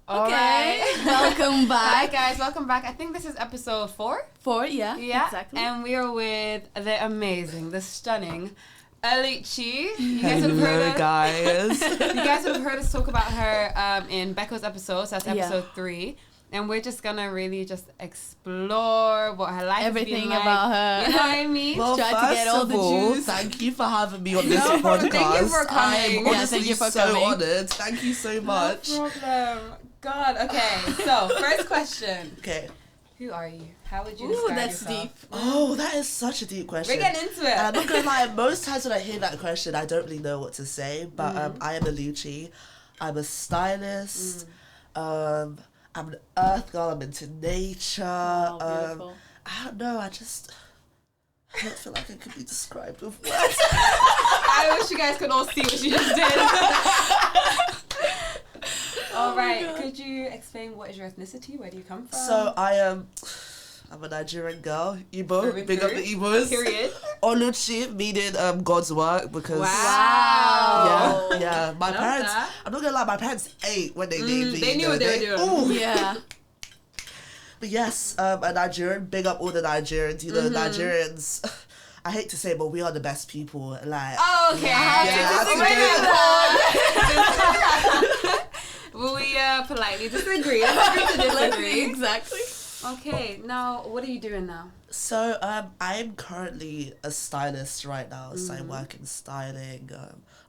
Okay. Welcome back. Hi guys, welcome back. I think this is episode 4. 4, yeah. Exactly. And we are with the amazing, the stunning Oluchi. You guys. You guys would have heard us talk about her in Becca's episode, so that's episode 3. And we're just gonna really just explore what her life everything has been like. about her. You know what I mean? Well, try to get all the juice. Thank you for having me on this podcast. Thank you for coming. I'm honestly thank you for so coming. honoured. Thank you so much. No problem. God, okay. So, first question. Okay. Who are you? How would you Ooh, describe that's yourself? deep. Oh, that is such a deep question. We're getting into it. And I'm not gonna lie, most times when I hear that question, I don't really know what to say. But I am Oluchi. I'm a stylist. I'm an earth girl. I'm into nature. Oh, beautiful. I don't know. I don't feel like it could be described with words. I wish you guys could all see what she just did. All right. Could you explain what is your ethnicity? Where do you come from? So I'm a Nigerian girl. Igbo. Big up the Igbos. Period. Oluchi, meaning God's work, because Wow. yeah. My Love parents. that. I'm not gonna lie. My parents ate when they named me. They knew what they were doing. Ooh. Yeah. But yes, a Nigerian. Big up all the Nigerians. You know, Nigerians. I hate to say, but we are the best people. Like. Oh, okay. Will we politely disagree? Let's agree to disagree. Exactly. Okay. Now, what are you doing now? So I'm currently a stylist right now. So I work in styling.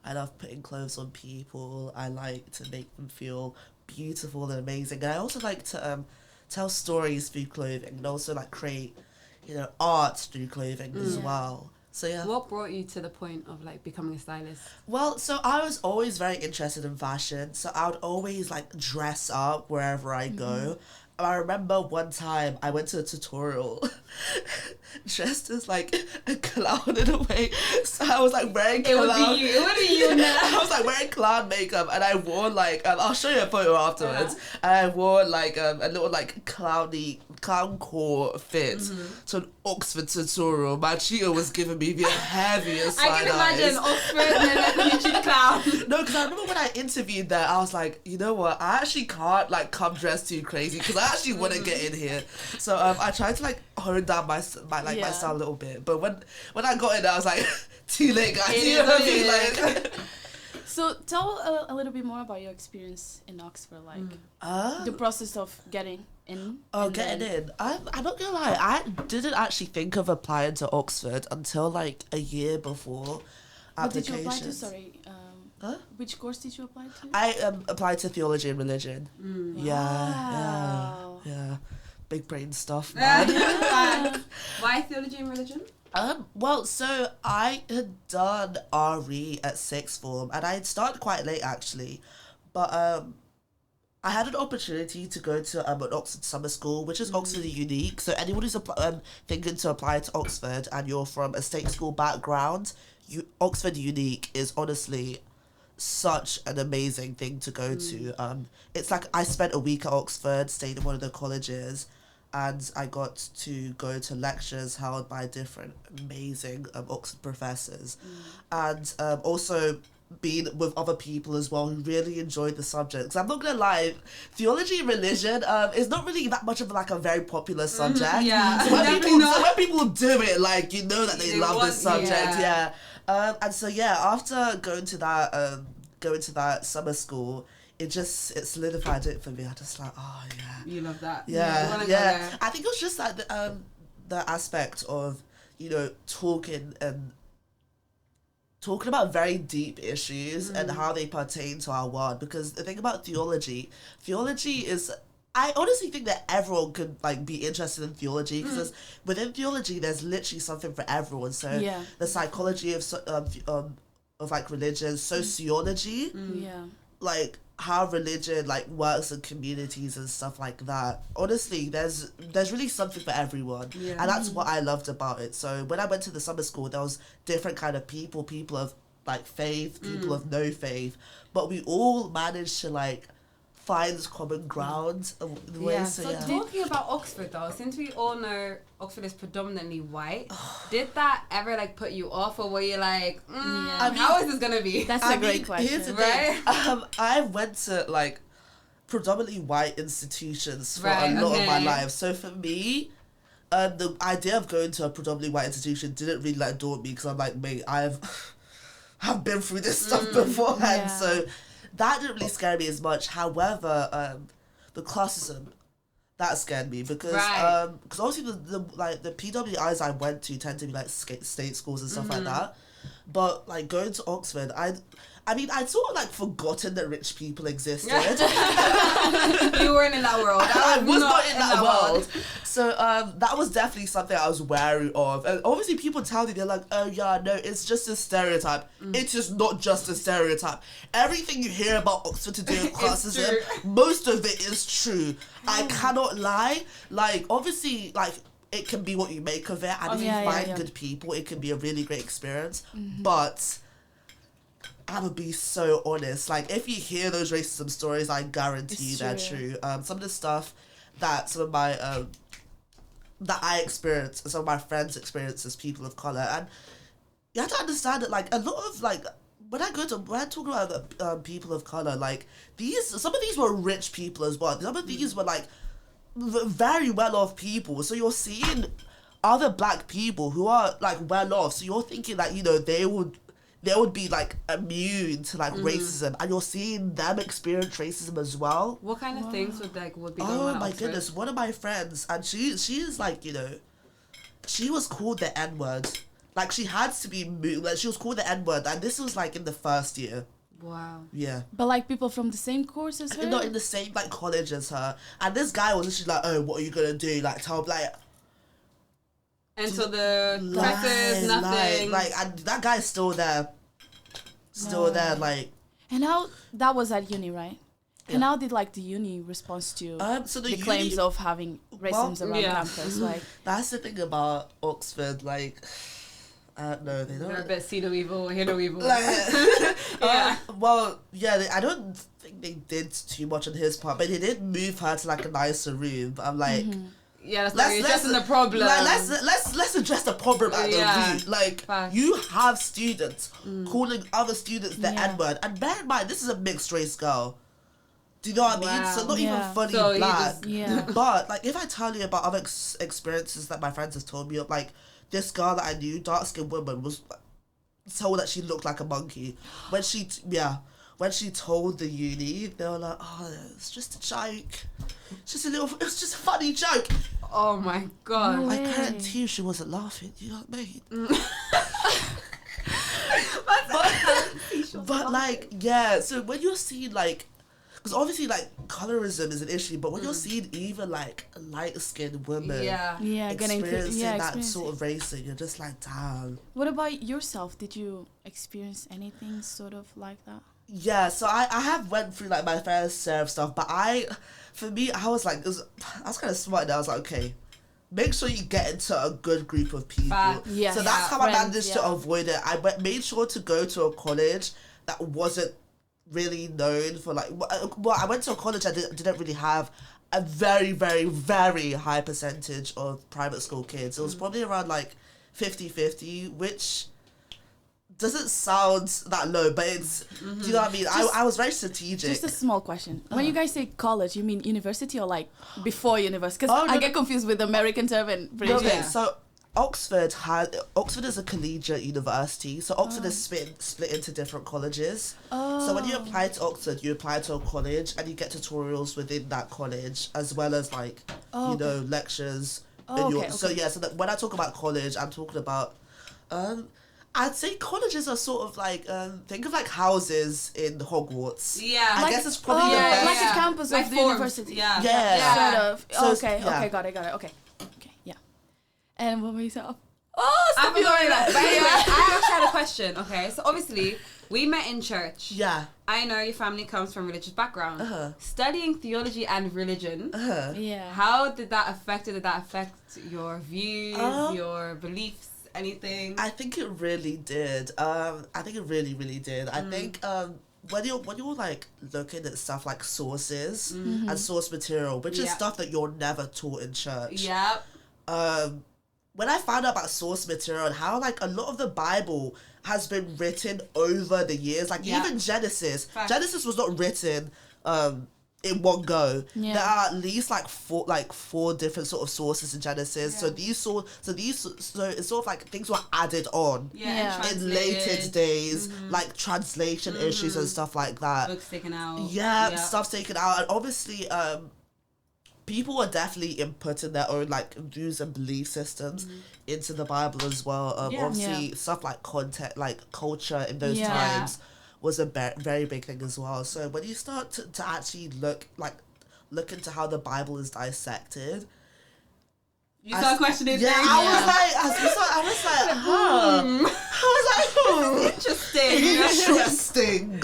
I love putting clothes on people. I like to make them feel beautiful and amazing. And I also like to tell stories through clothing and also like create, art through clothing as well. So yeah. What brought you to the point of like becoming a stylist? Well, so I was always very interested in fashion. So I would always like dress up wherever I go. I remember one time I went to a tutorial dressed as like a clown in a way. So I was like wearing clown. It would be you now. I was like wearing clown makeup and I wore like, I'll show you a photo afterwards. And I wore like a little like clown core fit to an Oxford tutorial. My tutor was giving me the heaviest I can imagine Oxford and then like a YouTube clown. No, because I remember when I interviewed there, I was like, you know what? I actually can't like come dressed too crazy because I actually want to get in here. So I tried to like hone down my style a little bit. But when I got in there, I was like, too late, guys. You know what I mean? Like. So tell a little bit more about your experience in Oxford, like the process of getting in. Getting in. I'm not gonna lie, I didn't actually think of applying to Oxford until like a year before What did you applications. apply to? Sorry. Which course did you apply to? I applied to theology and religion. Wow. Yeah. Big brain stuff, man. Why theology and religion? Well, so I had done RE at sixth form, and I had started quite late actually, but I had an opportunity to go to an Oxford summer school, which is Oxford Unique. So anyone who's thinking to apply to Oxford and you're from a state school background, Oxford Unique is honestly such an amazing thing to go to. It's like I spent a week at Oxford, stayed in one of the colleges, and I got to go to lectures held by different amazing Oxford professors, and also being with other people as well who really enjoyed the subject. Because I'm not gonna lie, theology and religion is not really that much of like a very popular subject. So when people do it, like you know that they love this subject. And so after going to that summer school, it solidified it for me. I just like, oh yeah, You love that. yeah. I think it was just like the aspect of talking about very deep issues and how they pertain to our world. Because the thing about theology is, I honestly think that everyone could like be interested in theology because within theology there's literally something for everyone. So the psychology of like religion, sociology, like how religion like works in communities and stuff like that. Honestly, there's really something for everyone, and that's what I loved about it. So when I went to the summer school, there was different kind of people of like faith, people of no faith, but we all managed to like find common ground. So talking about Oxford though, since we all know Oxford is predominantly white, did that ever like put you off, or were you like, how is this gonna be? That's a great question. Here's the right? thing. I went to like predominantly white institutions for Right, a lot of my okay. life. So for me, the idea of going to a predominantly white institution didn't really like daunt me, because I'm like, mate, I've been through this stuff beforehand, Yeah. so that didn't really scare me as much. However, the classism, that scared me, because Right. obviously the PWIs I went to tend to be like state schools and stuff like that, but like going to Oxford, I mean, I'd sort of like forgotten that rich people existed. You weren't in that world. I was not in that world. So that was definitely something I was wary of. And obviously people tell me, they're like, oh yeah, no, it's just a stereotype. It is not just a stereotype. Everything you hear about Oxford to do with classism, most of it is true. I cannot lie. Like, obviously, like, it can be what you make of it. And if you find good people, it can be a really great experience. But I'm gonna be so honest. Like, if you hear those racism stories, I guarantee you they're true. Some of the stuff that some of my that I experienced, and some of my friends experience as people of color, and you have to understand that, like, a lot of, like, when I talk about the people of color, like, some of these were rich people as well. Some of these were like very well off people. So you're seeing other black people who are like well off. So you're thinking that, you know, they would be like immune to like racism, and you're seeing them experience racism as well. What kind of things would be going on? Oh at my Oxford? goodness, one of my friends, and she is like, you know, she was called the N-word. Like, she had to be moved. Like, she was called the N-word, and this was like in the first year. Wow. Yeah. But like people from the same course as her? Not in the same like college as her. And this guy was literally like, oh, what are you gonna do? Like, tell like. And so the professors, nothing. Like, and that guy's still there. Still there, like. And how that was at uni, right? Yeah. And how did like the uni respond to so the claims of having racism around campus? Like, that's the thing about Oxford, like. No, they don't. They're a bit see no evil, hear no evil. Like, yeah. I don't think they did too much on his part, but they did move her to like a nicer room. But I'm like, yeah, that's not addressing the problem. Like, let's address the problem at the root. Like, you have students calling other students the N-word, and bear in mind, this is a mixed race girl. Do you know what I mean? So not even fully black. But like, if I tell you about other experiences that my friends have told me of, like, this girl that I knew, dark-skinned woman, was told that she looked like a monkey. When she told the uni, they were like, oh, it's just a joke. It's just a funny joke. Oh my God. No I guarantee you she wasn't laughing, you know what I mean? But like, yeah, so when you're seeing like, because obviously, like, colorism is an issue, but when you're seeing even, like, light-skinned women experiencing that sort of racism, you're just like, damn. What about yourself? Did you experience anything sort of like that? Yeah, so I have went through, like, my fair share of stuff, but for me, I was like, I was kind of smart, and I was like, okay, make sure you get into a good group of people. Yes. So that's how I managed to avoid it. I made sure to go to a college that wasn't really known for like, well, I went to a college that didn't really have a very, very, very high percentage of private school kids. It was probably around like 50-50, which doesn't sound that low, but it's, do you know what I mean? I was very strategic. Just a small question. When you guys say college, you mean university or like before university? Because I get confused with the American term and British. Okay, so Oxford is a collegiate university, so Oxford is split into different colleges. So when you apply to Oxford, you apply to a college, and you get tutorials within that college, as well as like you know, lectures. So that when I talk about college, I'm talking about I'd say colleges are sort of like think of like houses in Hogwarts. Yeah, I guess it's probably the best. Like a campus of the university. Yeah. Sort of. So, Okay, got it. Okay, yeah. And what were you saying? I'm sorry that. But anyway, I actually had a question. Okay, so obviously we met in church. Yeah. I know your family comes from religious background. Studying theology and religion. Yeah. How did that affect it? Did that affect your views, your beliefs, anything? I think it really did. I think it really, really did. I think when you're like looking at stuff like sources and source material, which is stuff that you're never taught in church. Yep. When I found out about source material and how like a lot of the Bible has been written over the years, like even Genesis was not written in one go. Yeah. There are at least like four different sort of sources in Genesis. So so it's sort of like things were added on in later days, like translation issues and stuff like that. Books taken out. Yeah, stuff's taken out, and obviously people are definitely inputting their own like views and belief systems into the Bible as well. Obviously stuff like content, like culture in those times was a very big thing as well. So when you start to actually look into how the Bible is dissected, you start questioning things. I was like, interesting.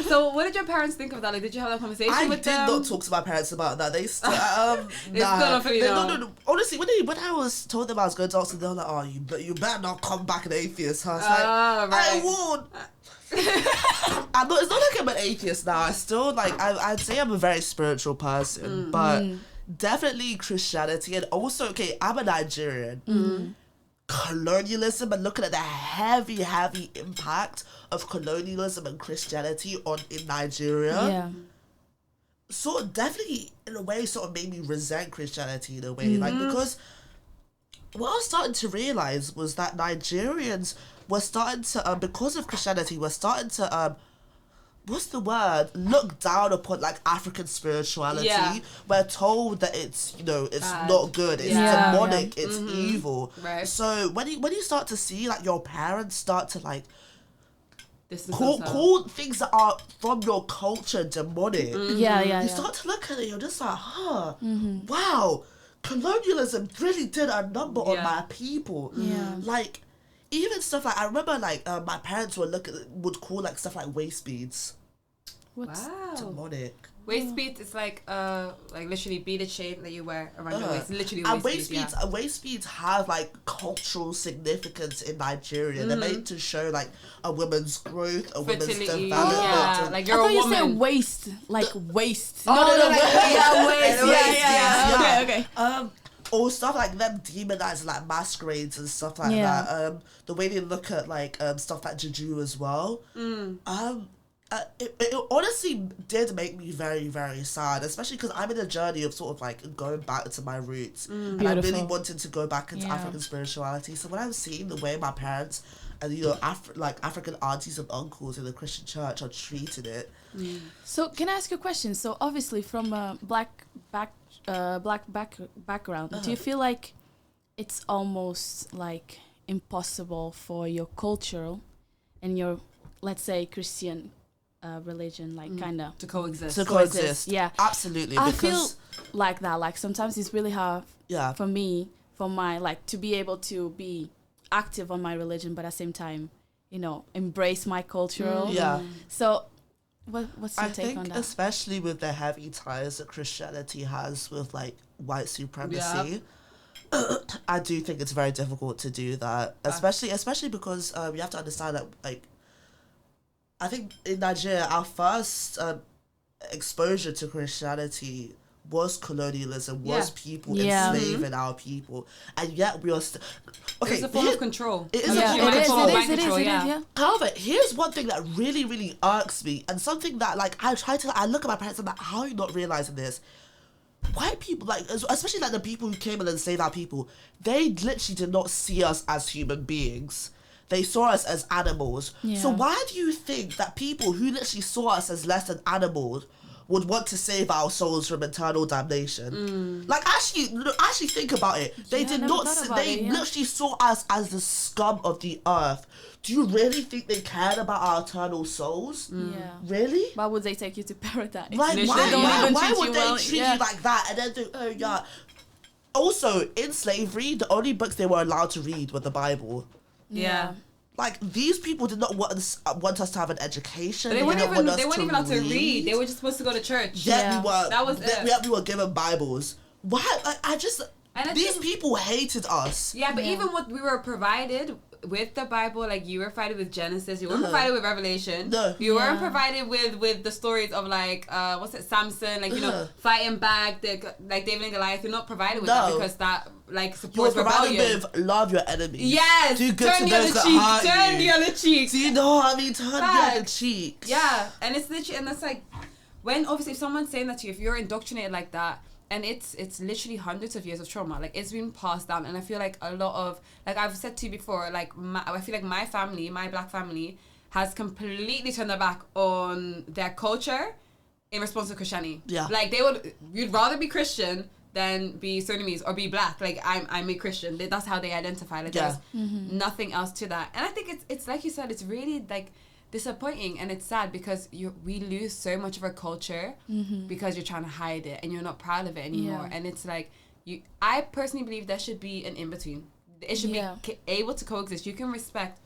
So what did your parents think of that? Like, did you have that conversation with them? I did not talk to my parents about that. They still, no. Honestly, when I was told them I was going to Oxford, they were like, "Oh, you better not come back an atheist." I was like, I won't. It's not like I'm an atheist now. I still I'd say I'm a very spiritual person, but definitely Christianity, and also I'm a Nigerian. Colonialism, and looking at the heavy impact of colonialism and Christianity in Nigeria, sort of definitely in a way sort of made me resent Christianity in a way, because what I was starting to realize was that Nigerians were starting to because of Christianity were starting to look down upon like African spirituality. We're told that it's it's not good, it's demonic, it's evil. Right. So when you start to see like your parents start to like call things that are from your culture demonic, you start to look at it, you're just like, wow, colonialism really did a number on my people. Like even stuff like, I remember like my parents would call like stuff like waist beads. Wow. Demonic. Waist beads is like literally beaded chain that you wear around your waist. Literally waist beads have like cultural significance in Nigeria. They're meant to show like a woman's growth, a woman's development. Yeah, like you're a woman. I thought you said waist, like waist. Waist. Okay. Or stuff like them demonizing like masquerades and stuff like that. The way they look at like stuff like juju as well. It honestly did make me very, very sad, especially because I'm in a journey of sort of like going back to my roots, and I really wanted to go back into African spirituality. So when I'm seeing the way my parents and African aunties and uncles in the Christian church are treating it. So can I ask you a question? So obviously from a black background, do you feel like it's almost like impossible for your cultural and your, let's say, Christian religion, like kind of to coexist? Yeah, absolutely. I feel like that. Like sometimes it's really hard for me, for my like to be able to be active on my religion, but at the same time, embrace my cultural. So, what's your take on that? Especially with the heavy ties that Christianity has with like white supremacy. I do think it's very difficult to do that, especially because you have to understand that like. I think in Nigeria, our first exposure to Christianity was colonialism, was people enslaving our people, and yet we are still... Okay, it's a form of control. It is It is. However, here's one thing that really, really irks me, and something that like I look at my parents and I'm like, how are you not realizing this? White people, like especially like the people who came in and enslaved our people, they literally did not see us as human beings. They saw us as animals. So why do you think that people who literally saw us as less than animals would want to save our souls from eternal damnation? Like, actually think about it. They did not. They literally saw us as the scum of the earth. Do you really think they cared about our eternal souls? Really? Why would they take you to paradise? Like, why would they treat you like that? And then do, Also, in slavery, the only books they were allowed to read were the Bible. Yeah. Like, these people did not want us to have an education. But they weren't even allowed to read. They were just supposed to go to church. Yeah, we were. That was it. We were given Bibles. Why? Like, these people hated us. Yeah, but even what we were provided with the Bible, like you were provided with Genesis, you weren't provided with Revelation. No. You weren't provided with the stories of like Samson, like fighting back, like David and Goliath. You're not provided with that because that like supports rebellion. You're provided with love your enemies. Yes. Do good turn to the those other that cheek. hurt Turn you. the other cheek. Do you know what I mean? Turn the other cheek. Yeah, and it's literally, and that's like, when obviously if someone's saying that to you, if you're indoctrinated like that, and it's literally hundreds of years of trauma, like it's been passed down. And I feel like a lot of, like I've said to you before, like I feel like my family, my black family, has completely turned their back on their culture in response to Christianity. Yeah. Like you'd rather be Christian than be Sudanese or be black. Like I'm a Christian. That's how they identify. Like there's nothing else to that. And I think it's like you said, it's really like disappointing, and it's sad because we lose so much of our culture because you're trying to hide it and you're not proud of it anymore. And it's like I personally believe there should be an in-between. It should be able to coexist. You can respect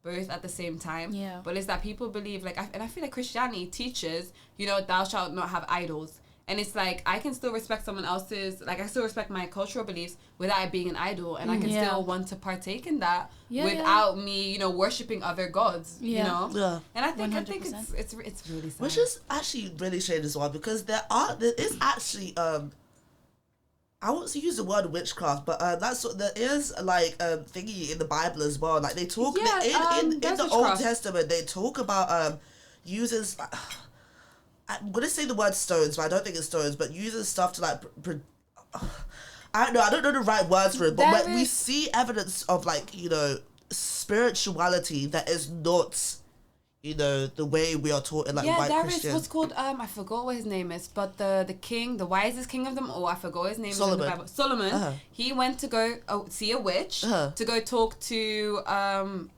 both at the same time. Yeah. But it's that people believe and I feel like Christianity teaches, thou shalt not have idols. And it's like, I can still respect someone else's, I still respect my cultural beliefs without it being an idol. And I can still want to partake in that without me, worshipping other gods, you know? Yeah. And I think it's really sad. Which is actually really shady as well, because there is actually, I won't use the word witchcraft, but there is thingy in the Bible as well. Like they talk, in the witchcraft. Old Testament, they talk about using, I'm going to say the word stones, but I don't think it's stones, but using stuff to I don't know the right words for it, but we see evidence of spirituality that is not, the way we are taught in white Christians. Is what's called, I forgot what his name is, but the king, the wisest king of them all, I forgot his name. Solomon. In the Bible. Solomon, he went to go see a witch to go talk to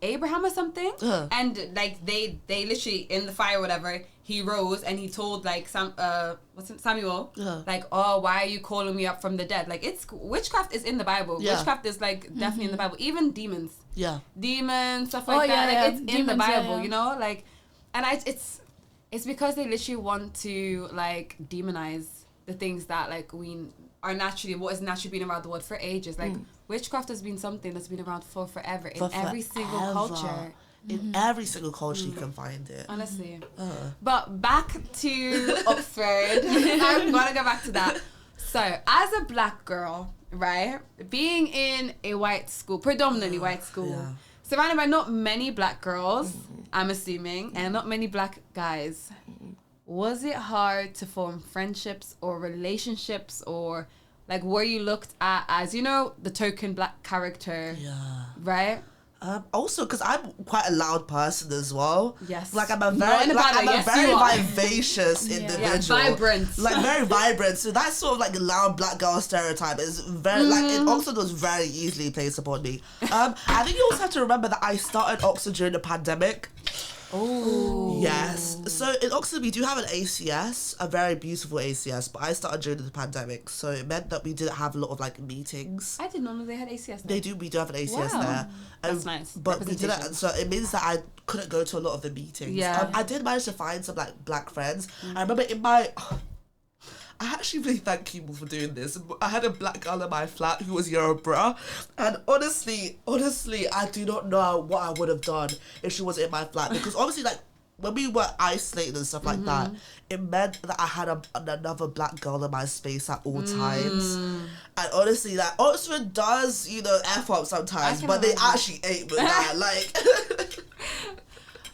Abraham or something, and they literally in the fire or whatever, he rose and he told Samuel, why are you calling me up from the dead? Witchcraft is in the Bible. Yeah. Witchcraft is definitely in the Bible. Even demons. Yeah. Demons, stuff like that. It's demons, in the Bible, and it's because they literally want to demonize the things that we are naturally, what has naturally been around the world for ages. Witchcraft has been something that's been around for forever in every single culture. In every single culture you can find it. Honestly. But back to Oxford. I'm going to go back to that. So, as a black girl, right, being in a white school, predominantly white school, surrounded by not many black girls, I'm assuming, and not many black guys, was it hard to form friendships or relationships, or were you looked at as, the token black character? Yeah. Right? Also, because I'm quite a loud person as well. Yes. I'm a very, vivacious individual. Yeah, vibrant. Very vibrant. So that sort of loud black girl stereotype is very, it also does very easily place upon me. I think you also have to remember that I started Oxford during the pandemic. Oh. Yes. So in Oxford, we do have an ACS, a very beautiful ACS, but I started during the pandemic, so it meant that we didn't have a lot of meetings. I didn't know they had ACS there. We do have an ACS there. That's nice. But we didn't, so it means that I couldn't go to a lot of the meetings. Yeah. I did manage to find some black friends. I remember I actually really thank people for doing this. I had a black girl in my flat who was Yoruba, and honestly, I do not know what I would have done if she was in my flat, because obviously, when we were isolated and stuff like that, it meant that I had another black girl in my space at all times. And honestly, Oxford does, F up sometimes, but they actually ain't with that.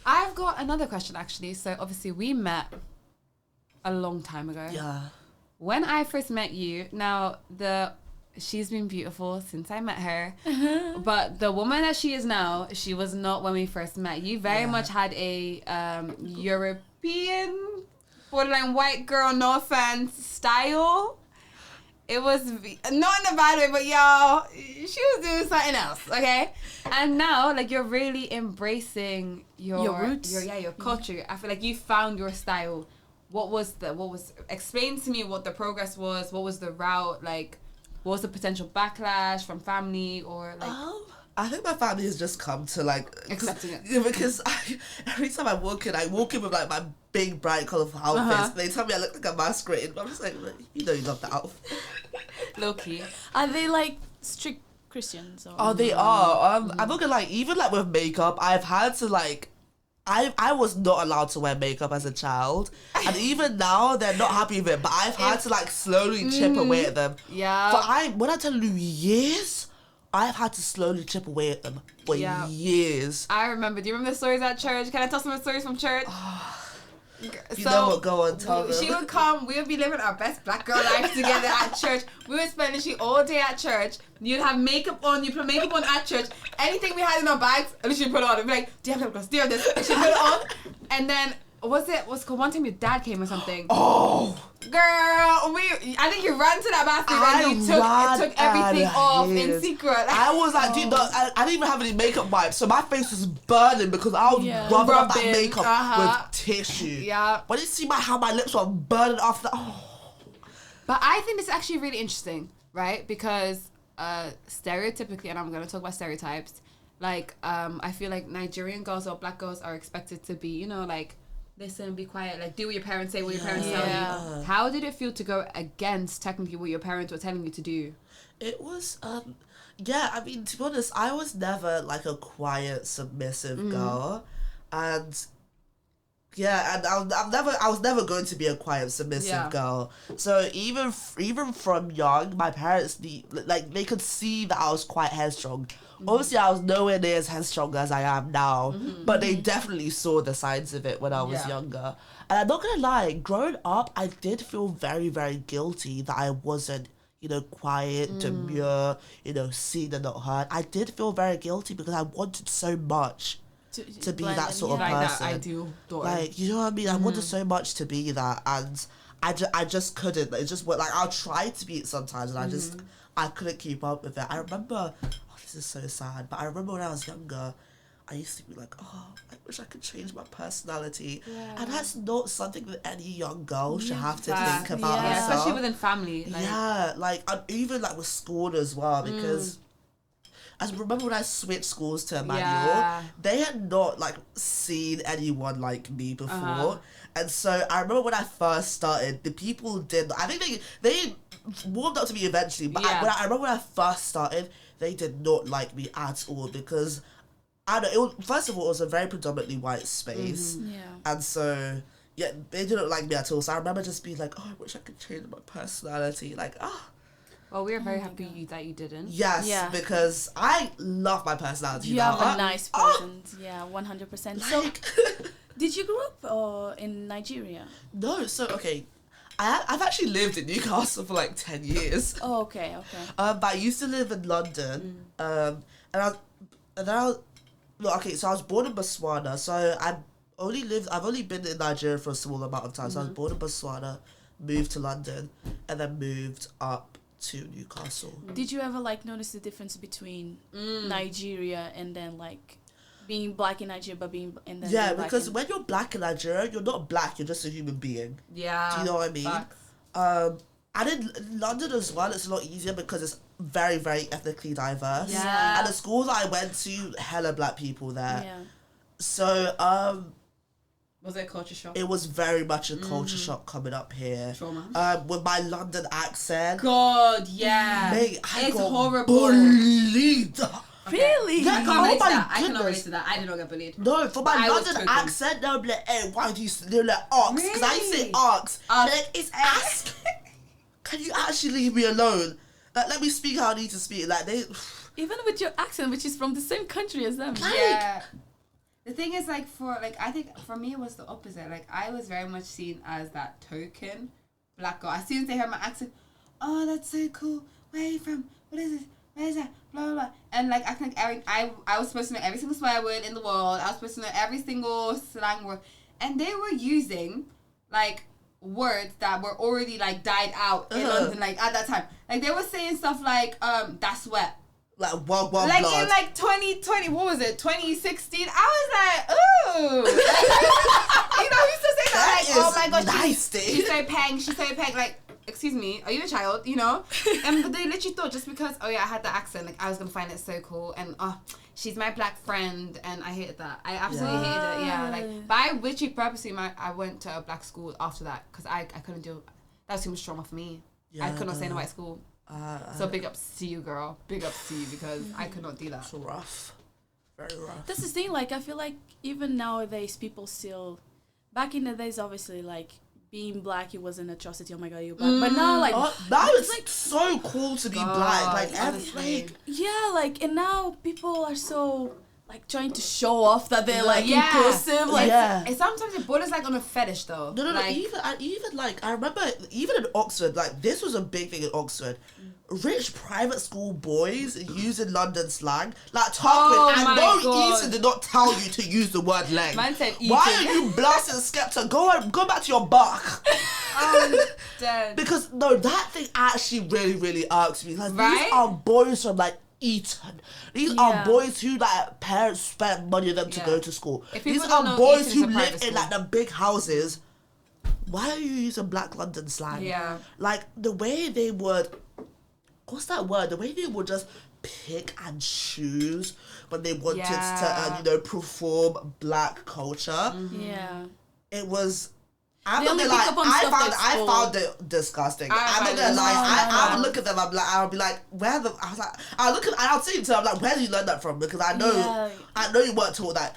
I've got another question, actually. So, obviously, we met a long time ago. Yeah. When I first met you, now she's been beautiful since I met her, but the woman that she is now, she was not when we first met. You very much had a European, borderline white girl, no offense, style. It was not in a bad way, but y'all, she was doing something else, okay? And now, you're really embracing your roots, your culture. I feel like you found your style. Explain to me what the progress was, what was the route, what was the potential backlash from family, or I think my family has just come to accepting it. Because every time I walk in with my big bright colourful outfits, they tell me I look like a masquerade, but I'm just you love the outfit. Low key. Are they strict Christians? Or? Oh, they are. I'm not gonna lie, even with makeup, I've had to I was not allowed to wear makeup as a child, and even now they're not happy with it, but I've had to slowly chip away at them. Yeah. When I tell you years, I've had to slowly chip away at them for years. I remember. Do you remember the stories at church? Can I tell some of the stories from church? You know what, go on, tell them. She would come, we would be living our best black girl life together at church. We would spend literally all day at church. You'd have makeup on, you put makeup on at church. Anything we had in our bags, literally put it on. We'd be like, do you have lip gloss? Do you have this? And she'd put it on. And then, what's called? One time your dad came or something. Oh! Girl, I think you ran to that bathroom and you took everything off in secret. I was like, dude, I didn't even have any makeup wipes, so my face was burning because I was rubbing off that makeup with tissue. Yeah. But you see how my lips were burning after that. Oh. But I think this is actually really interesting, right? Because stereotypically, and I'm going to talk about stereotypes, like I feel like Nigerian girls or black girls are expected to be, you know, like, listen, be quiet, like do what your parents say, what your parents tell you. How did it feel to go against technically what your parents were telling you to do? It was, I mean, to be honest, I was never like a quiet, submissive girl. And I was never going to be a quiet, submissive girl. So even from young, my parents, they could see that I was quite headstrong. Obviously, I was nowhere near as headstrong as I am now, but they definitely saw the signs of it when I was younger. And I'm not gonna lie, growing up, I did feel very, very guilty that I wasn't, you know, quiet, demure, you know, seen and not heard. I did feel very guilty because I wanted so much to be that sort of person. Like that ideal daughter. Like, you know what I mean? I wanted so much to be that, and I just couldn't. It just like I'll try to be it sometimes, and I couldn't keep up with it. I remember. This is so sad, but I remember when I was younger, I used to be like, oh, I wish I could change my personality. And that's not something that any young girl should have to think about herself. Especially within family. And even like with school as well, because I remember when I switched schools to Emmanuel, they had not like seen anyone like me before. And so I remember when I first started, the people I think they warmed up to me eventually, but I remember when I first started, they did not like me at all because I don't know. First of all, it was a very predominantly white space, and so they didn't like me at all. So I remember just being like, "Oh, I wish I could change my personality." Like, Well, we're very happy that you didn't. Yes, because I love my personality. You have a nice presence. 100%. So, did you grow up in Nigeria? No. So okay. I've actually lived in Newcastle for like 10 years. Oh, okay. But I used to live in London. So I was born in Botswana. So I've only been in Nigeria for a small amount of time. So I was born in Botswana, moved to London, and then moved up to Newcastle. Did you ever like notice the difference between Nigeria and then like being black in Nigeria, but being in the because when you're black in Nigeria, you're not black. You're just a human being. Yeah. Do you know what I mean? Facts. And in London as well, it's a lot easier because it's very, very ethnically diverse. Yeah. And the schools I went to, hella black people there. Yeah. So was it a culture shock? It was very much a culture shock coming up here. Trauma. With my London accent. God, yeah. Mate, it's horrible. Bullied. Really? Yeah, I cannot relate to that. I did not get bullied. No, for my London accent, they'll be like, hey, why do you they're like ox? Because I say ox. Like, it's ask. Can you actually leave me alone? Like, let me speak how I need to speak. Like, they... Even with your accent, which is from the same country as them. Yeah. The thing is, like, I think for me it was the opposite. Like, I was very much seen as that token black girl. As soon as they heard my accent, oh, that's so cool. Where are you from? What is it? Where is that? Blah, blah, blah. And, like, I think I was supposed to know every single swear word in the world. I was supposed to know every single slang word. And they were using, like, words that were already, like, died out in London, like, at that time. Like, they were saying stuff like, that's wet. Like, one blood. In, like, 2020, what was it? 2016? I was like, ooh. You know, who used to say that? Like, oh, my gosh. Nice, she's so peng. She's so peng. Like, excuse me, are you a child? You know? But they literally thought just because, I had the accent, like, I was going to find it so cool. And, she's my black friend. And I hated that. I absolutely hated it. Yeah. Like, but I literally purposely, I went to a black school after that. Because I couldn't do, that was too much trauma for me. Yeah, I could not stay in a white school. So big ups to you, girl. Big ups to you because I could not do that. It's rough. Very rough. That's the thing. Like, I feel like even nowadays, people still... Back in the days, obviously, like, being black, it was an atrocity. Oh my God, you're black. But now, like... now it's, like, so cool to be black. Like, yeah, like, and now people are so... like trying to show off that they're like inclusive. Like it's sometimes it borders like on a fetish though. No. Like, Even like I remember even in Oxford, like this was a big thing in Oxford. Rich private school boys using London slang, like talking, and no, Ethan did not tell you to use the word leg. Man said why are you blasting Skepta? Go back to your buck. I'm dead. Because no, that thing actually really, really irks me. Like these are boys from like Eton. These are boys who like parents spent money on them to go to school. These are boys who live in like the big houses. Why are you using Black London slang? Yeah. Like the way they would. What's that word? The way they would just pick and choose when they wanted to, perform Black culture. Mm-hmm. Yeah. It was. I'm not gonna lie. I found it disgusting. I'm not gonna lie. I would look at them. I would be like, I'll say it to them. I'm like, where did you learn that from? Because I know you weren't taught that.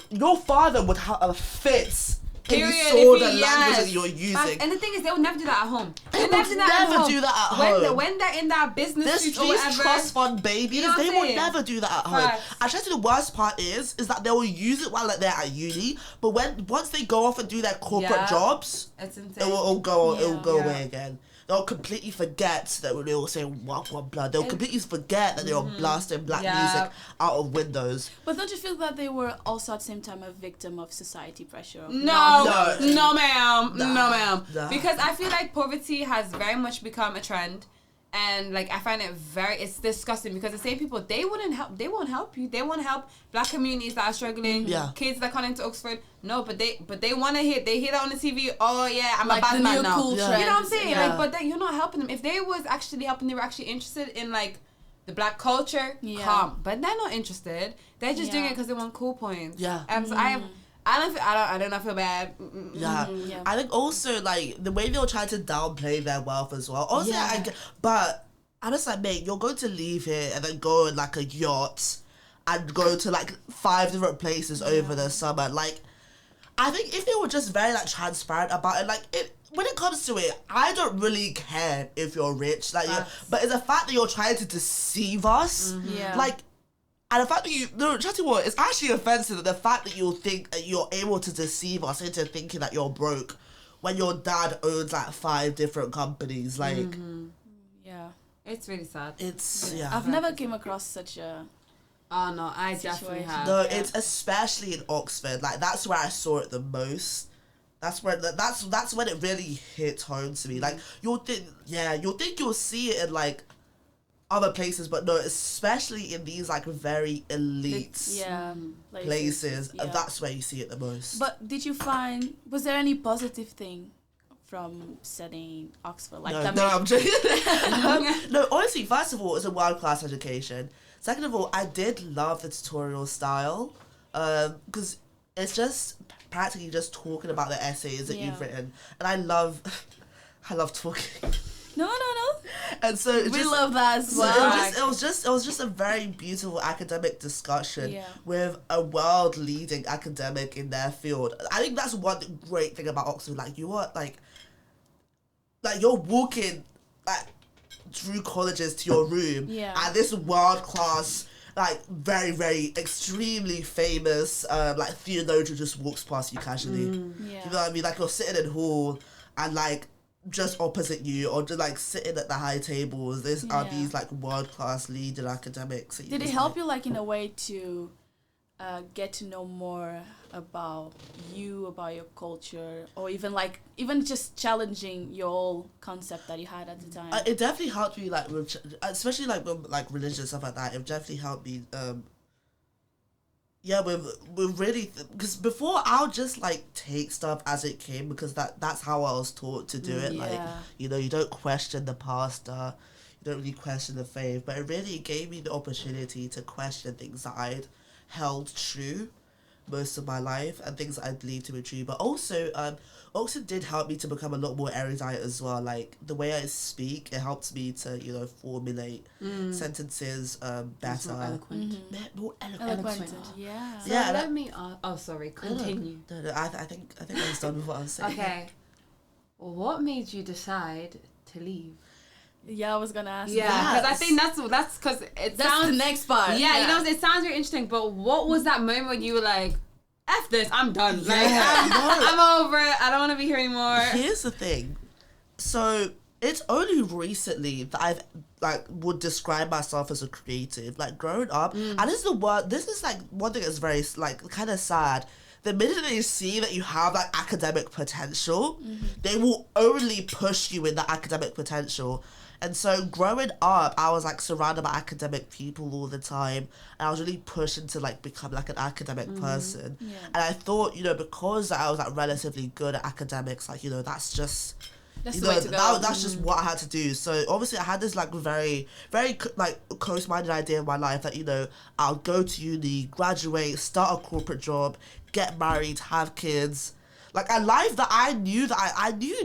Your father would have a fit. Period. If you saw the language that you're using. And the thing is, they would never do that at home. They would never do that at home. When they're in that business suit or whatever. These trust fund babies, they would never do that at home. Actually, the worst part is that they will use it while they're at uni, but once they go off and do their corporate jobs, it's insane. It will go away again. They'll completely forget that when they were saying one blood. They'll completely forget that they were blasting Black music out of windows. But don't you feel that they were also at the same time a victim of society pressure? No, ma'am. Nah. Because I feel like poverty has very much become a trend. And like I find it's disgusting because the same people they won't help you. They won't help Black communities that are struggling, kids that come into Oxford. No, but they want to hear that on the TV. Oh yeah, I'm like a bad man now. Cool trend. You know what I'm saying? Like, but then you're not helping them. If they was actually helping, they were actually interested in like the Black culture. Calm, but they're not interested. They're just doing it because they want cool points. Yeah, and so I don't feel bad. Yeah. I think also like the way they'll try to downplay their wealth as well. Also, but I just like, mate, you're going to leave here and then go on like a yacht and go to like 5 different places over the summer. Like, I think if they were just very like transparent about it, like when it comes to it, I don't really care if you're rich, like, but it's the fact that you're trying to deceive us, like. And the fact that chatty what, it's actually offensive that the fact that you think that you're able to deceive us into thinking that you're broke when your dad owns like 5 different companies, like. Yeah. It's really sad. I've never came across such a. Oh no, I definitely have. No, it's especially in Oxford. Like that's where I saw it the most. That's when it really hit home to me. Like you'll think you'll see it in like other places, but no, especially in these like very elite places, that's where you see it the most. But was there any positive thing from studying Oxford? Like I'm joking. No, honestly, first of all, it's a world-class education. Second of all, I did love the tutorial style, because it's just practically just talking about the essays that you've written, and I love talking. No. And so we love that as well. It was just a very beautiful academic discussion with a world-leading academic in their field. I think that's one great thing about Oxford. Like you are like you're walking like through colleges to your room, and this world-class, like very, very extremely famous like theologian just walks past you casually. You know what I mean? Like you're sitting in hall and like just opposite you, or just like sitting at the high tables, are these like world-class leading academics. Did it help you like in a way to get to know more about you, about your culture, or even just challenging your whole concept that you had at the time? It definitely helped me, like with, especially like with like religion and stuff like that. It definitely helped me. With really, because before I'll just like take stuff as it came, because that's how I was taught to do it. Like, you know, you don't question the pastor, you don't really question the faith, but it really gave me the opportunity to question things that I'd held true most of my life and things that I believed to be true. But also, Oxford did help me to become a lot more erudite as well. Like the way I speak, it helps me to, you know, formulate sentences better. More eloquent. More eloquent. Yeah. So let me. Sorry. Continue. No, I think I was done with what I was saying. Okay. What made you decide to leave? Yeah, I was gonna ask. Yeah, because I think that's because it sounds the next part. Yeah, you know, it sounds very interesting. But what was that moment when you were like, "F this, I'm done. Yeah, Like, I'm over it. I don't want to be here anymore." Here's the thing. So it's only recently that I've would describe myself as a creative. Like growing up, and this is like one thing that's very like kind of sad. The minute they see that you have like academic potential, they will only push you in the academic potential. And so growing up, I was like surrounded by academic people all the time, and I was really pushing to like become like an academic person. Yeah. And I thought, you know, because I was like relatively good at academics, like, you know, that's just that's the way to go. That's just what I had to do. So obviously I had this like very, very like close-minded idea in my life that, you know, I'll go to uni, graduate, start a corporate job, get married, have kids, like a life that I knew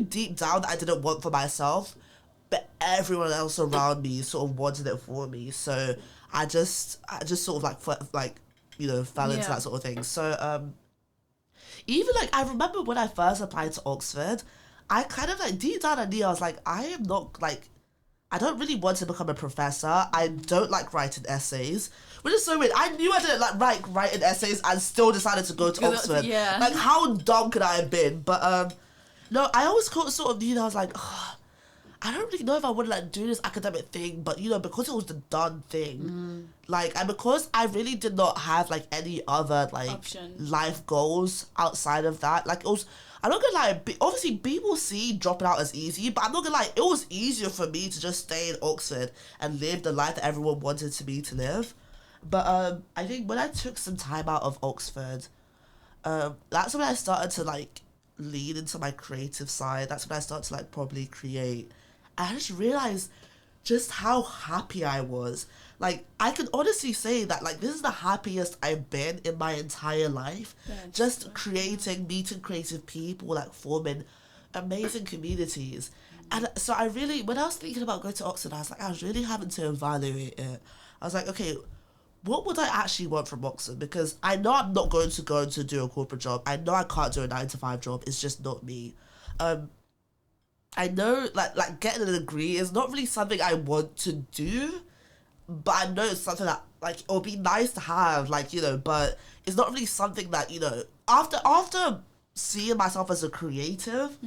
deep down that I didn't want for myself. But everyone else around me sort of wanted it for me, so I just sort of like you know, fell into that sort of thing. So even like I remember when I first applied to Oxford, I kind of like deep down I knew I was like, I am not like, I don't really want to become a professor. I don't like writing essays, which is so weird. I knew I didn't like writing essays and still decided to go to Oxford. Yeah. Like how dumb could I have been? But no, I always sort of, you know, I was like, oh, I don't really know if I would like do this academic thing, but you know, because it was the done thing, like, and because I really did not have like any other like life goals outside of that, like it was, I'm not gonna lie, obviously people see dropping out as easy, but I'm not gonna lie, it was easier for me to just stay in Oxford and live the life that everyone wanted me to live. But I think when I took some time out of Oxford, that's when I started to like lean into my creative side. That's when I started to like probably create. I just realized just how happy I was. Like, I can honestly say that, like, this is the happiest I've been in my entire life. Just creating, meeting creative people, like, forming amazing communities. And so I really, when I was thinking about going to Oxford, I was really having to evaluate it. I was like, okay, what would I actually want from Oxford? Because I know I'm not going to do a corporate job. I know I can't do a 9-to-5 job. It's just not me. I know, like getting a degree is not really something I want to do, but I know it's something that, like, it'll be nice to have, like, you know, but it's not really something that, you know, after seeing myself as a creative,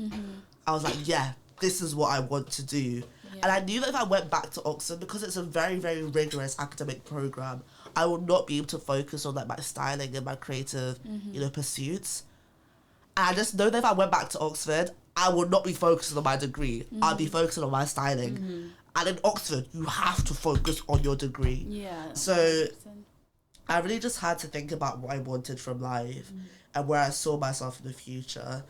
I was like, yeah, this is what I want to do. Yeah. And I knew that if I went back to Oxford, because it's a very, very rigorous academic program, I will not be able to focus on, like, my styling and my creative, you know, pursuits. And I just know that if I went back to Oxford, I will not be focusing on my degree. I'll be focusing on my styling. And in Oxford, you have to focus on your degree. Yeah. So 100%. I really just had to think about what I wanted from life and where I saw myself in the future.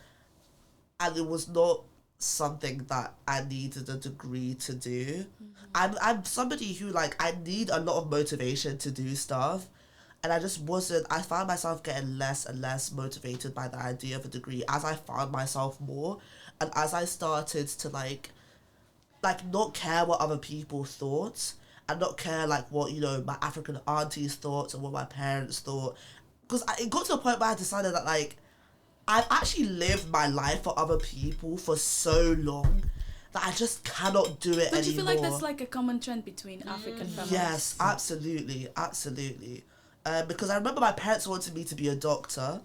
And it was not something that I needed a degree to do. I'm somebody who, like, I need a lot of motivation to do stuff. And I just wasn't, I found myself getting less and less motivated by the idea of a degree as I found myself more. And as I started to, like not care what other people thought. And not care, like, what, you know, my African aunties thought and what my parents thought. Because it got to a point where I decided that, like, I've actually lived my life for other people for so long that I just cannot do it anymore. Don't you feel like that's, like, a common trend between African families? Yes, absolutely, absolutely. Because I remember my parents wanted me to be a doctor.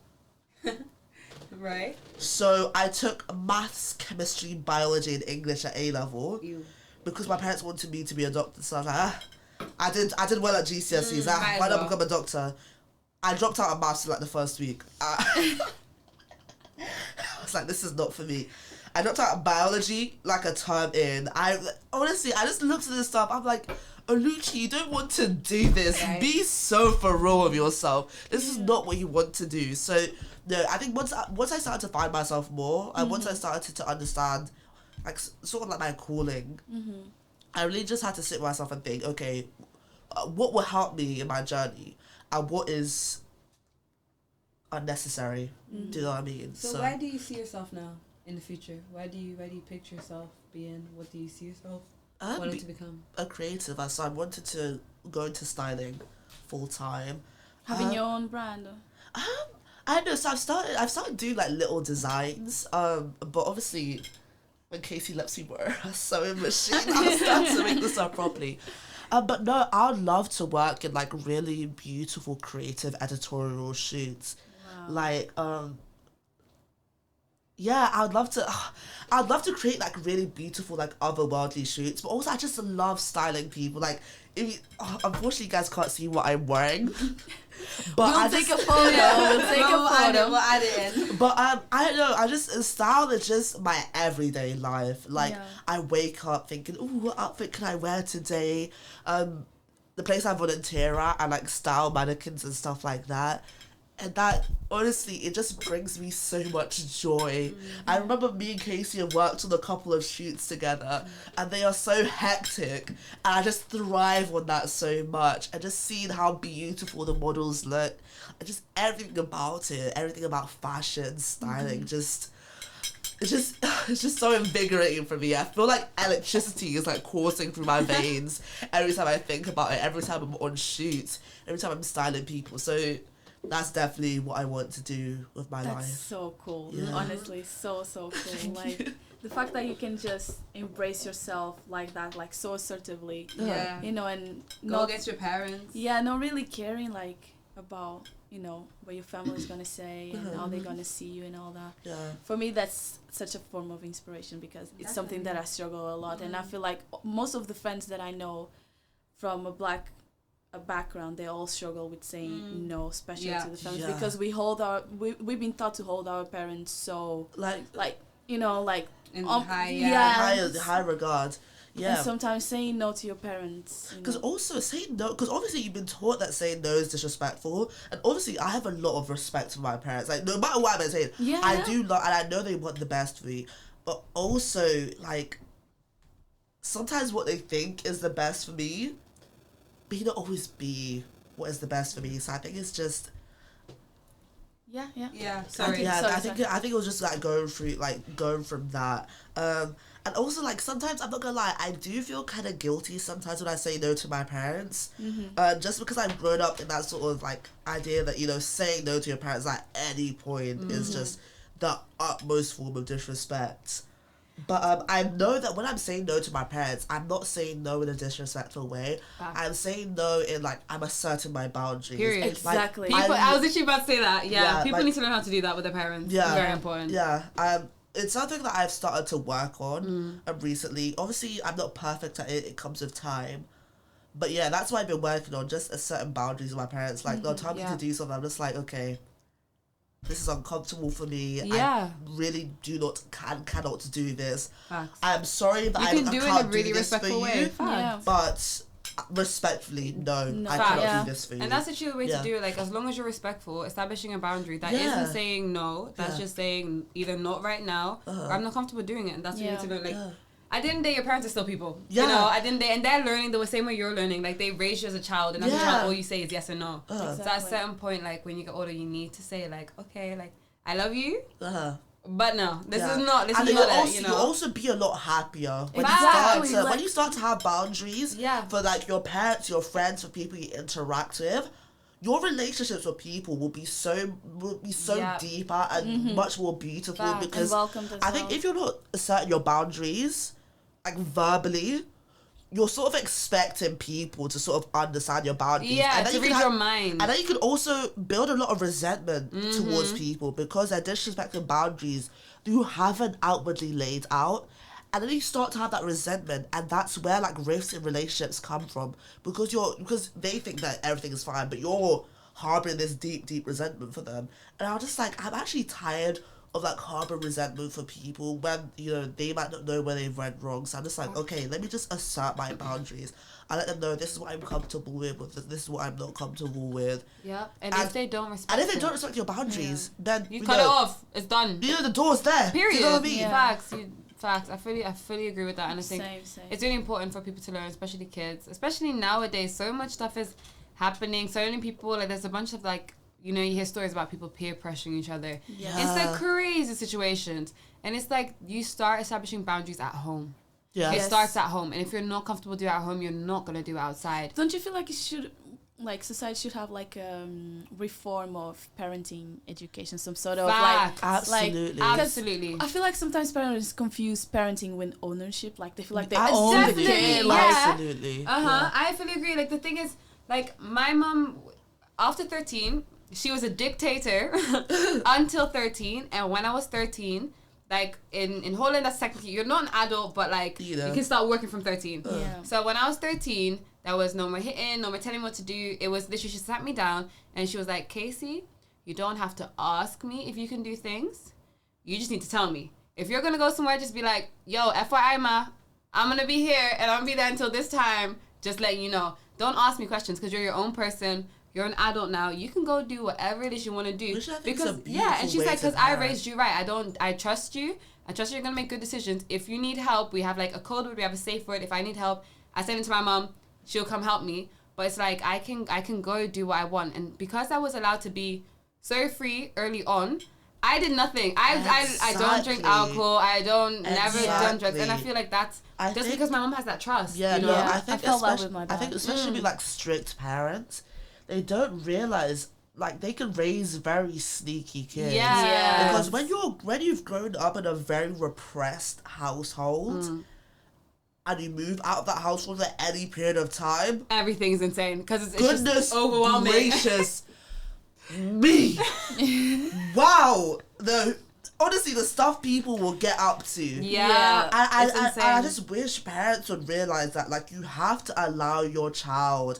Right. So I took maths, chemistry, biology, and English at A-level. Because my parents wanted me to be a doctor. So I was like, I did well at GCSEs. Why not become a doctor? I dropped out of maths in like the first week. I was like, this is not for me. I dropped out of biology like a term in. I just looked at this stuff. I'm like, Oluchi, you don't want to do this. Right. Be so for real with yourself. This is not what you want to do. So, no, I think once I started to find myself more, and once I started to understand, like, sort of like my calling, I really just had to sit with myself and think, okay, what will help me in my journey, and what is unnecessary. Do you know what I mean? So where do you see yourself now in the future? Where do you picture yourself being? What do you see yourself wanting to become? A creative. So I wanted to go into styling full time. Having your own brand? I know. So I've started doing like little designs. But obviously, when Casey lets me borrow her sewing machine, I'll start to make this up properly. But no, I'd love to work in like really beautiful creative editorial shoots. Wow. Like, yeah, I'd love to create like really beautiful, like otherworldly shoots, but also I just love styling people. Like, unfortunately you guys can't see what I'm wearing. But we'll take a photo. We'll add it in. But I don't know. Style is just my everyday life. Like I wake up thinking, "Ooh, what outfit can I wear today?" The place I volunteer at, I like style mannequins and stuff like that. And that, honestly, it just brings me so much joy. I remember me and Casey have worked on a couple of shoots together, and they are so hectic. And I just thrive on that so much. And just seeing how beautiful the models look, and just everything about it, everything about fashion, styling, it's just so invigorating for me. I feel like electricity is like coursing through my veins every time I think about it, every time I'm on shoots, every time I'm styling people. So that's definitely what I want to do with my life. That's so cool. Yeah. Honestly, so cool. Like the fact that you can just embrace yourself like that, like so assertively. Yeah. You know, and go against your parents. Yeah, not really caring like about, you know, what your family's gonna say and how they're gonna see you and all that. Yeah. For me, that's such a form of inspiration because it's something that I struggle a lot, and I feel like most of the friends that I know from a background, they all struggle with saying no, especially to the family, because we've been taught to hold our parents so like you know, like in high regard. Yeah. And sometimes saying no to your parents, because also saying no, because obviously you've been taught that saying no is disrespectful, and obviously I have a lot of respect for my parents. Like no matter what I'm saying, I do love, and I know they want the best for me, but also like sometimes what they think is the best for me may not always be what is the best for me. So I think it's just sorry. I think it was just like going from that. And also like sometimes, I'm not gonna lie, I do feel kind of guilty sometimes when I say no to my parents. Just because I've grown up in that sort of like idea that, you know, saying no to your parents at any point is just the utmost form of disrespect. But I know that when I'm saying no to my parents, I'm not saying no in a disrespectful way. I'm saying no in like I'm asserting my boundaries. Period. Exactly. Like, I was literally about to say that. Yeah, people need to learn how to do that with their parents. Yeah, it's very important. Yeah. It's something that I've started to work on recently. Obviously, I'm not perfect at it. It comes with time. But yeah, that's what I've been working on, just certain boundaries with my parents. Like, they'll tell me to do something. I'm just like, okay, this is uncomfortable for me. I really cannot do this. Facts. I'm sorry that I can't do this for you. But respectfully, no, I cannot do this for you. And that's the true way to do it. Like, as long as you're respectful, establishing a boundary that isn't saying no, that's just saying either not right now or I'm not comfortable doing it. And that's what you need to know. Like, at the end of the day, your parents are still people. You know, at the end of the day, and they're learning the same way you're learning. Like, they raised you as a child, and as a child, all you say is yes or no. Exactly. So at a certain point, like, when you get older, you need to say, like, okay, like, I love you, but no, this is not it, you know? You'll also be a lot happier when you start to have boundaries for, like, your parents, your friends, for people you interact with. Your relationships with people will be so deeper and much more beautiful because I think if you're not asserting your boundaries, like verbally, you're sort of expecting people to sort of understand your boundaries. Yeah, and then to read your mind. And then you can also build a lot of resentment towards people because they're disrespecting boundaries you haven't outwardly laid out. And then you start to have that resentment, and that's where like rifts in relationships come from because they think that everything is fine, but you're harboring this deep resentment for them. And I'm just like, I'm actually tired of like harboring resentment for people when, you know, they might not know where they've went wrong. So I'm just like, okay, let me just assert my boundaries. I let them know this is what I'm comfortable with this is what I'm not comfortable with. Yeah, and if they don't respect your boundaries, then you cut it off. It's done. You know, the door's there. Period. You know what I mean? Facts. I fully agree with that, and I think it's really important for people to learn, especially kids. Especially nowadays, so much stuff is happening. So many people, like, there's a bunch of, like, you know, you hear stories about people peer pressuring each other. Yeah. It's like crazy situations, and it's like you start establishing boundaries at home. Yeah, it starts at home, and if you're not comfortable doing it at home, you're not gonna do it outside. Don't you feel like it should like society should have like reform of parenting education, some sort of Facts. like Absolutely. Absolutely. I feel like sometimes parents confuse parenting with ownership. Like they feel like they Absolutely. own the kid. Like, Absolutely. I fully agree. Like the thing is, like my mom, after 13, she was a dictator until 13, and when I was 13, like in Holland, that's technically you're not an adult, but like you can start working from 13. Yeah. So when I was 13, there was no more hitting, no more telling me what to do. It was literally, she sat me down and she was like, Casey, you don't have to ask me if you can do things. You just need to tell me. If you're going to go somewhere, just be like, yo, FYI, ma, I'm going to be here and I'm going to be there until this time. Just letting you know. Don't ask me questions because you're your own person. You're an adult now. You can go do whatever it is you want to do. Which I think because is a beautiful and she's way like, to because I parent. raised you right. I trust you. I trust you're going to make good decisions. If you need help, we have like a code word, we have a safe word. If I need help, I send it to my mom. She'll come help me. But it's like I can go do what I want. And because I was allowed to be so free early on, I did nothing. I don't drink alcohol. I don't never done drugs. And I feel like that's just because my mom has that trust. Yeah, you know? no, I felt that with my dad. I think especially with like strict parents, they don't realize like they can raise very sneaky kids. Yeah. Because when you've grown up in a very repressed household, and you move out of that household for any period of time, Everything's insane because it's goodness just overwhelming. gracious me. Wow. Honestly, the stuff people will get up to. Yeah. It's insane. I just wish parents would realize that, like, you have to allow your child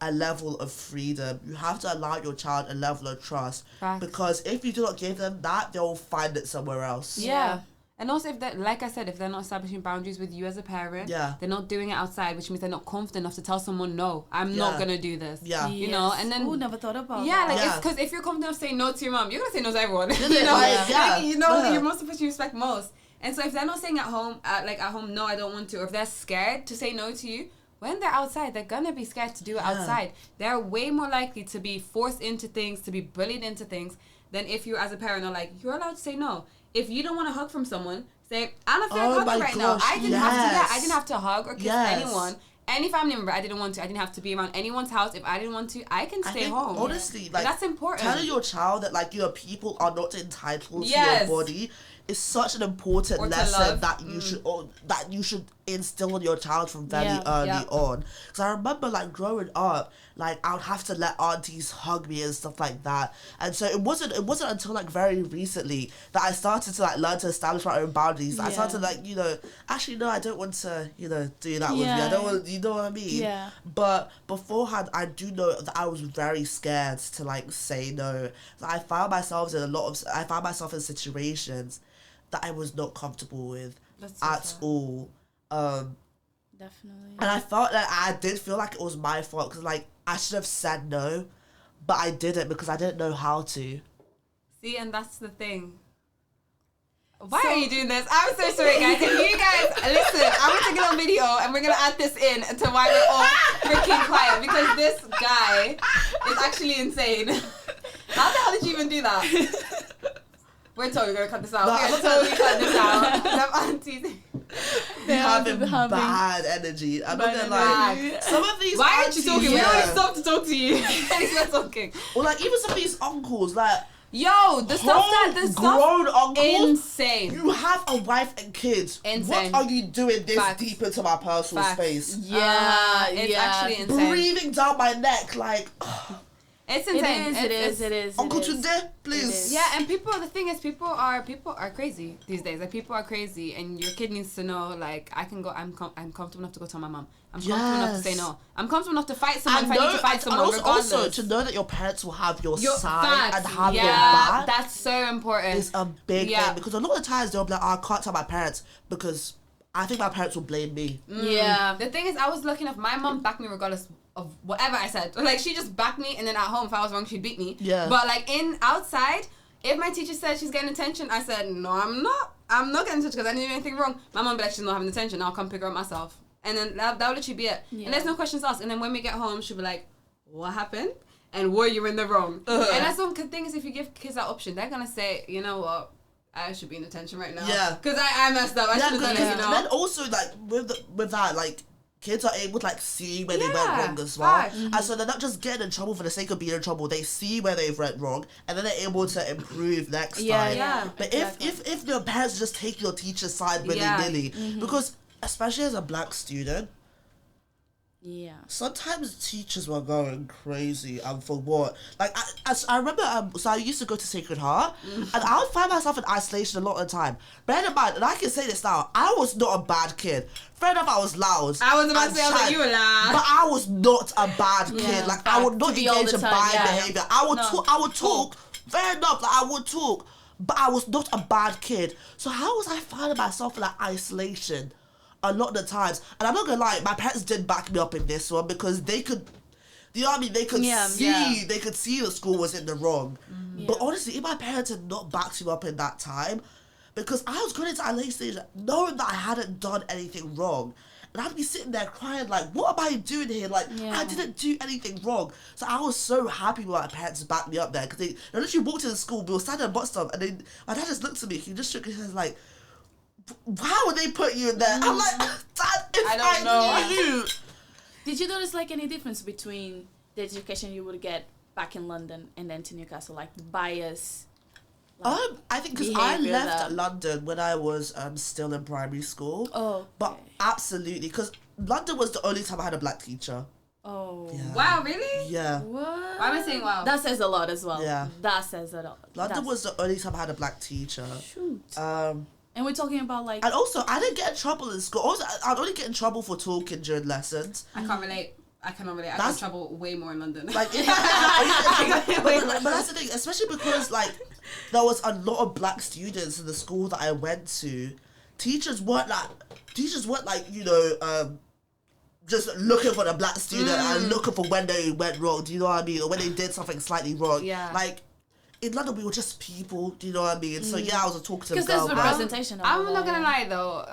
a level of freedom. You have to allow your child a level of trust. Facts. Because if you do not give them that, they'll find it somewhere else. Yeah. And also, if they're, like I said, if they're not establishing boundaries with you as a parent, they're not doing it outside, which means they're not confident enough to tell someone, no, I'm not going to do this. Yeah. You know, and then... never thought about Yeah, that. like, it's because if you're confident enough to say no to your mom, you're going to say no to everyone. You know? Like, you know, you're most the person you respect most. And so if they're not saying at home, no, I don't want to, or if they're scared to say no to you, when they're outside, they're going to be scared to do it outside. They're way more likely to be forced into things, to be bullied into things, than if you as a parent are like, you're allowed to say no. If you don't want to hug from someone, say, I don't feel like hugging right now. I didn't have to do that. I didn't have to hug or kiss anyone. Any family member, I didn't want to. I didn't have to be around anyone's house. If I didn't want to, I can stay home. Honestly, like, that's important. Telling your child that, like, your people are not entitled to your body is such an important lesson that you should instill in your child from very early on. Because I remember, like, growing up, like, I would have to let aunties hug me and stuff like that. And so it wasn't until, like, very recently that I started to, like, learn to establish my own boundaries. I started to, like, you know, actually, no, I don't want to, you know, do that with you. I don't want, you know what I mean? Yeah. But beforehand, I do know that I was very scared to, like, say no. I found myself in situations that I was not comfortable with at all. Definitely. And I felt like I did feel like it was my fault because, like, I should have said no, but I didn't because I didn't know how to. See, and that's the thing. Why are you doing this? I'm so sorry, guys. If you guys listen, I'm gonna take a little video and we're gonna add this in to why we're all freaking quiet because this guy is actually insane. How the hell did you even do that? We're totally gonna cut this out. We're totally cut this out. Them aunties. They're having bad energy. I'm not gonna lie. Some of these Why aren't you talking? We already stopped to talk to you. And he's not talking. Or like even some of these uncles, like the stuff grown uncles. Insane. You have a wife and kids. Insane. What are you doing this deep into my personal space? Yeah, it's actually insane. Breathing down my neck like. It's insane. It is. Uncle Tunde, please. Yeah, and people are crazy these days. Like, people are crazy, and your kid needs to know, like, I can go, I'm comfortable enough to go tell my mom. I'm comfortable enough to say no. I'm comfortable enough to fight someone if I need to fight someone, regardless. Also, to know that your parents will have your side and have your back. That's so important. It's a big thing, because a lot of times they'll be like, I can't tell my parents because I think my parents will blame me. Yeah. The thing is, I was lucky enough, my mom backed me regardless of whatever I said. Like, she just backed me, and then at home, if I was wrong, she'd beat me. Yeah. But, like, outside, if my teacher said she's getting attention, I said, no, I'm not. I'm not getting attention because I didn't do anything wrong. My mom would be like, she's not having attention. I'll come pick her up myself. And then that would literally be it. Yeah. And there's no questions asked. And then when we get home, she'll be like, what happened? And were you in the wrong? And that's the thing is, if you give kids that option, they're going to say, you know what? I should be in attention right now. Yeah. Because I messed up. I should have done it, you know? And then also, like, with that, like, kids are able to like see where they went wrong as well. And so they're not just getting in trouble for the sake of being in trouble. They see where they've went wrong and then they're able to improve next time. But exactly. if your parents just take your teacher's side willy-nilly, because especially as a black student, sometimes teachers were going crazy and for what? Like I remember, so I used to go to Sacred Heart, and I would find myself in isolation a lot of the time. Bear in mind, and I can say this now, I was not a bad kid. Fair enough, I was loud. I was about to say that you were loud, but I was not a bad kid. Like I would not engage in bad behavior. I would talk. Fair enough, like I would talk, but I was not a bad kid. So how was I finding myself in that isolation? A lot of the times, and I'm not gonna lie, my parents did back me up in this one because they could, you know what I mean? They could they could see the school was in the wrong. But honestly, if my parents had not backed me up in that time, because I was going into a late stage knowing that I hadn't done anything wrong, and I'd be sitting there crying like, what am I doing here? Like, I didn't do anything wrong. So I was so happy when my parents backed me up there, because they literally walked into school, we were standing at bus stop, and then my dad just looked at me, he just shook his head like, how would they put you in there? I'm like, Dad, if I don't know. Did you notice like any difference between the education you would get back in London and then to Newcastle, like the bias? Like, I think because I left London when I was still in primary school. But absolutely, because London was the only time I had a black teacher. Wow, really? Yeah. What? Why am I saying wow? That says a lot as well. Yeah. That says a lot. London was the only time I had a black teacher. Shoot. And we're talking about like... And also, I didn't get in trouble in school. Also, I'd only get in trouble for talking during lessons. I can't relate. I cannot relate. I got in trouble way more in London. Like, but that's the thing, especially because like there was a lot of black students in the school that I went to. Teachers weren't like you know just looking for the black student and looking for when they went wrong. Do you know what I mean? Or when they did something slightly wrong. Yeah. Like, in London, we were just people. Do you know what I mean? So yeah, I was a talkative girl. Because there's representation. I'm not gonna lie though.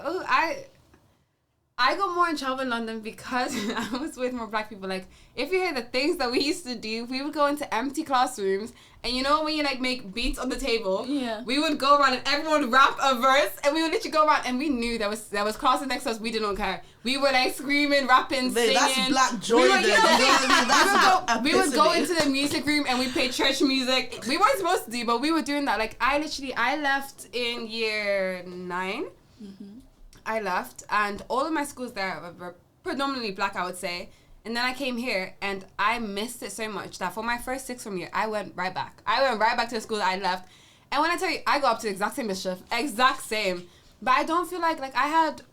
I got more in trouble in London because I was with more black people. Like, if you hear the things that we used to do, we would go into empty classrooms, and you know when you like make beats on the table, we would go around and everyone would rap a verse, and we would literally go around, and we knew there was classes next to us. We didn't care. We were like screaming, rapping, singing. That's black joy. We would go into the music room and we play church music. We weren't supposed to do, but we were doing that. Like I left in year 9. I left, and all of my schools there were predominantly black, I would say. And then I came here, and I missed it so much that for my first 6th form year, I went right back. I went right back to the school that I left. And when I tell you, I got up to the exact same mischief, exact same. But I don't feel like I had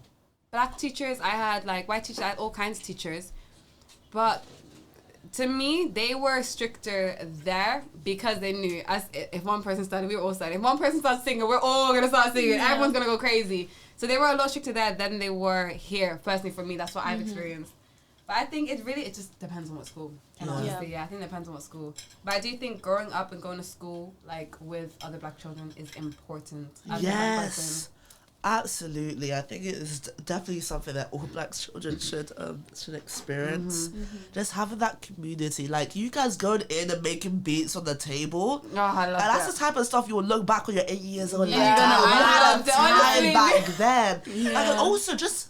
black teachers, I had like white teachers, I had all kinds of teachers. But to me, they were stricter there because they knew if one person started, we were all starting. If one person starts singing, we're all going to start singing. Everyone's going to go crazy. So they were a lot stricter there than they were here. Personally, for me, that's what I've experienced. But I think it just depends on what school. And honestly, I think it depends on what school. But I do think growing up and going to school like with other black children is important. As a black person. Absolutely. I think it is definitely something that all black children should experience. Just having that community. Like, you guys going in and making beats on the table. Oh, I love that. That's the type of stuff you will look back when you're 8 years old. Yeah, I loved it, honestly. Back then. And also just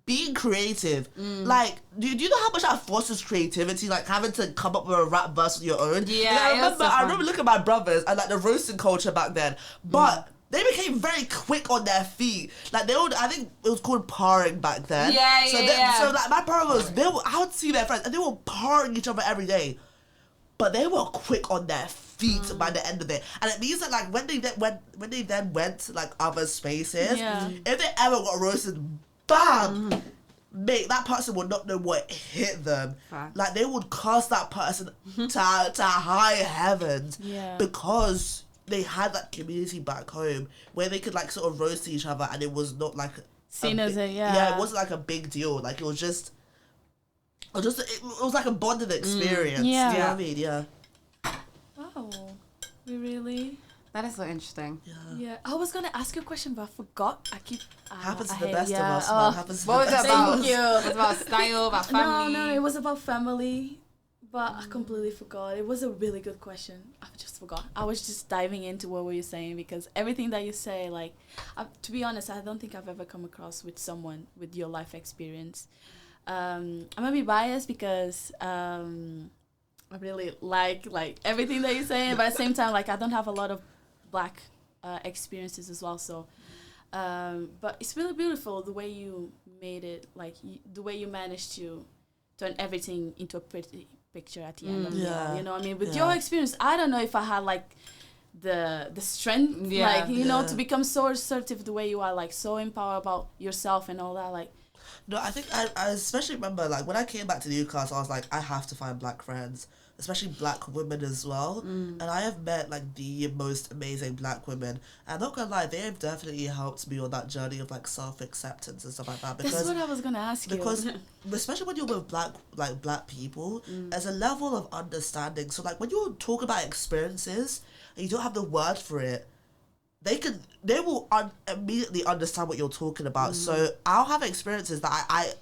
being creative. Like, do you know how much that fosters creativity? Like, having to come up with a rap verse on your own. Yeah, I remember looking at my brothers and like the roasting culture back then. But they became very quick on their feet. Like, I think it was called parring back then. So like my brothers, I would see their friends and they were parring each other every day. But they were quick on their feet by the end of it. And it means that like when they then went to like other spaces, if they ever got roasted, bam! Mate, that person would not know what hit them. Like, they would cast that person to high heavens because they had that community back home where they could like sort of roast each other, and it was not like seen as it wasn't like a big deal. Like, it was like a bonded experience. Do you know what I mean? Yeah. Wow. Really? That is so interesting. Yeah. I was gonna ask you a question, but I forgot. Happens to the best of us, man. Happens to the What was best it about? of us. It was about style, about family. No, it was about family. But I completely forgot. It was a really good question. I just forgot. I was just diving into what were you saying, because everything that you say, like, to be honest, I don't think I've ever come across with someone with your life experience. I'm gonna be biased because I really like everything that you're saying, but at the same time, like I don't have a lot of Black experiences as well. So, but it's really beautiful the way you made it, like the way you managed to turn everything into a pretty picture at the end of it all. You know what I mean? With your experience, I don't know if I had like the strength, like you know, to become so assertive the way you are, like so empowered about yourself and all that, like. No, I think I especially remember, like, when I came back to Newcastle, I was like, I have to find Black friends, especially Black women as well. And I have met, like, the most amazing Black women. And not gonna lie, they have definitely helped me on that journey of, like, self-acceptance and stuff like that. Because, that's what I was gonna ask you. Because, especially when you're with Black people, there's a level of understanding. So, like, when you talk about experiences and you don't have the word for it, they will immediately understand what you're talking about. So I'll have experiences that I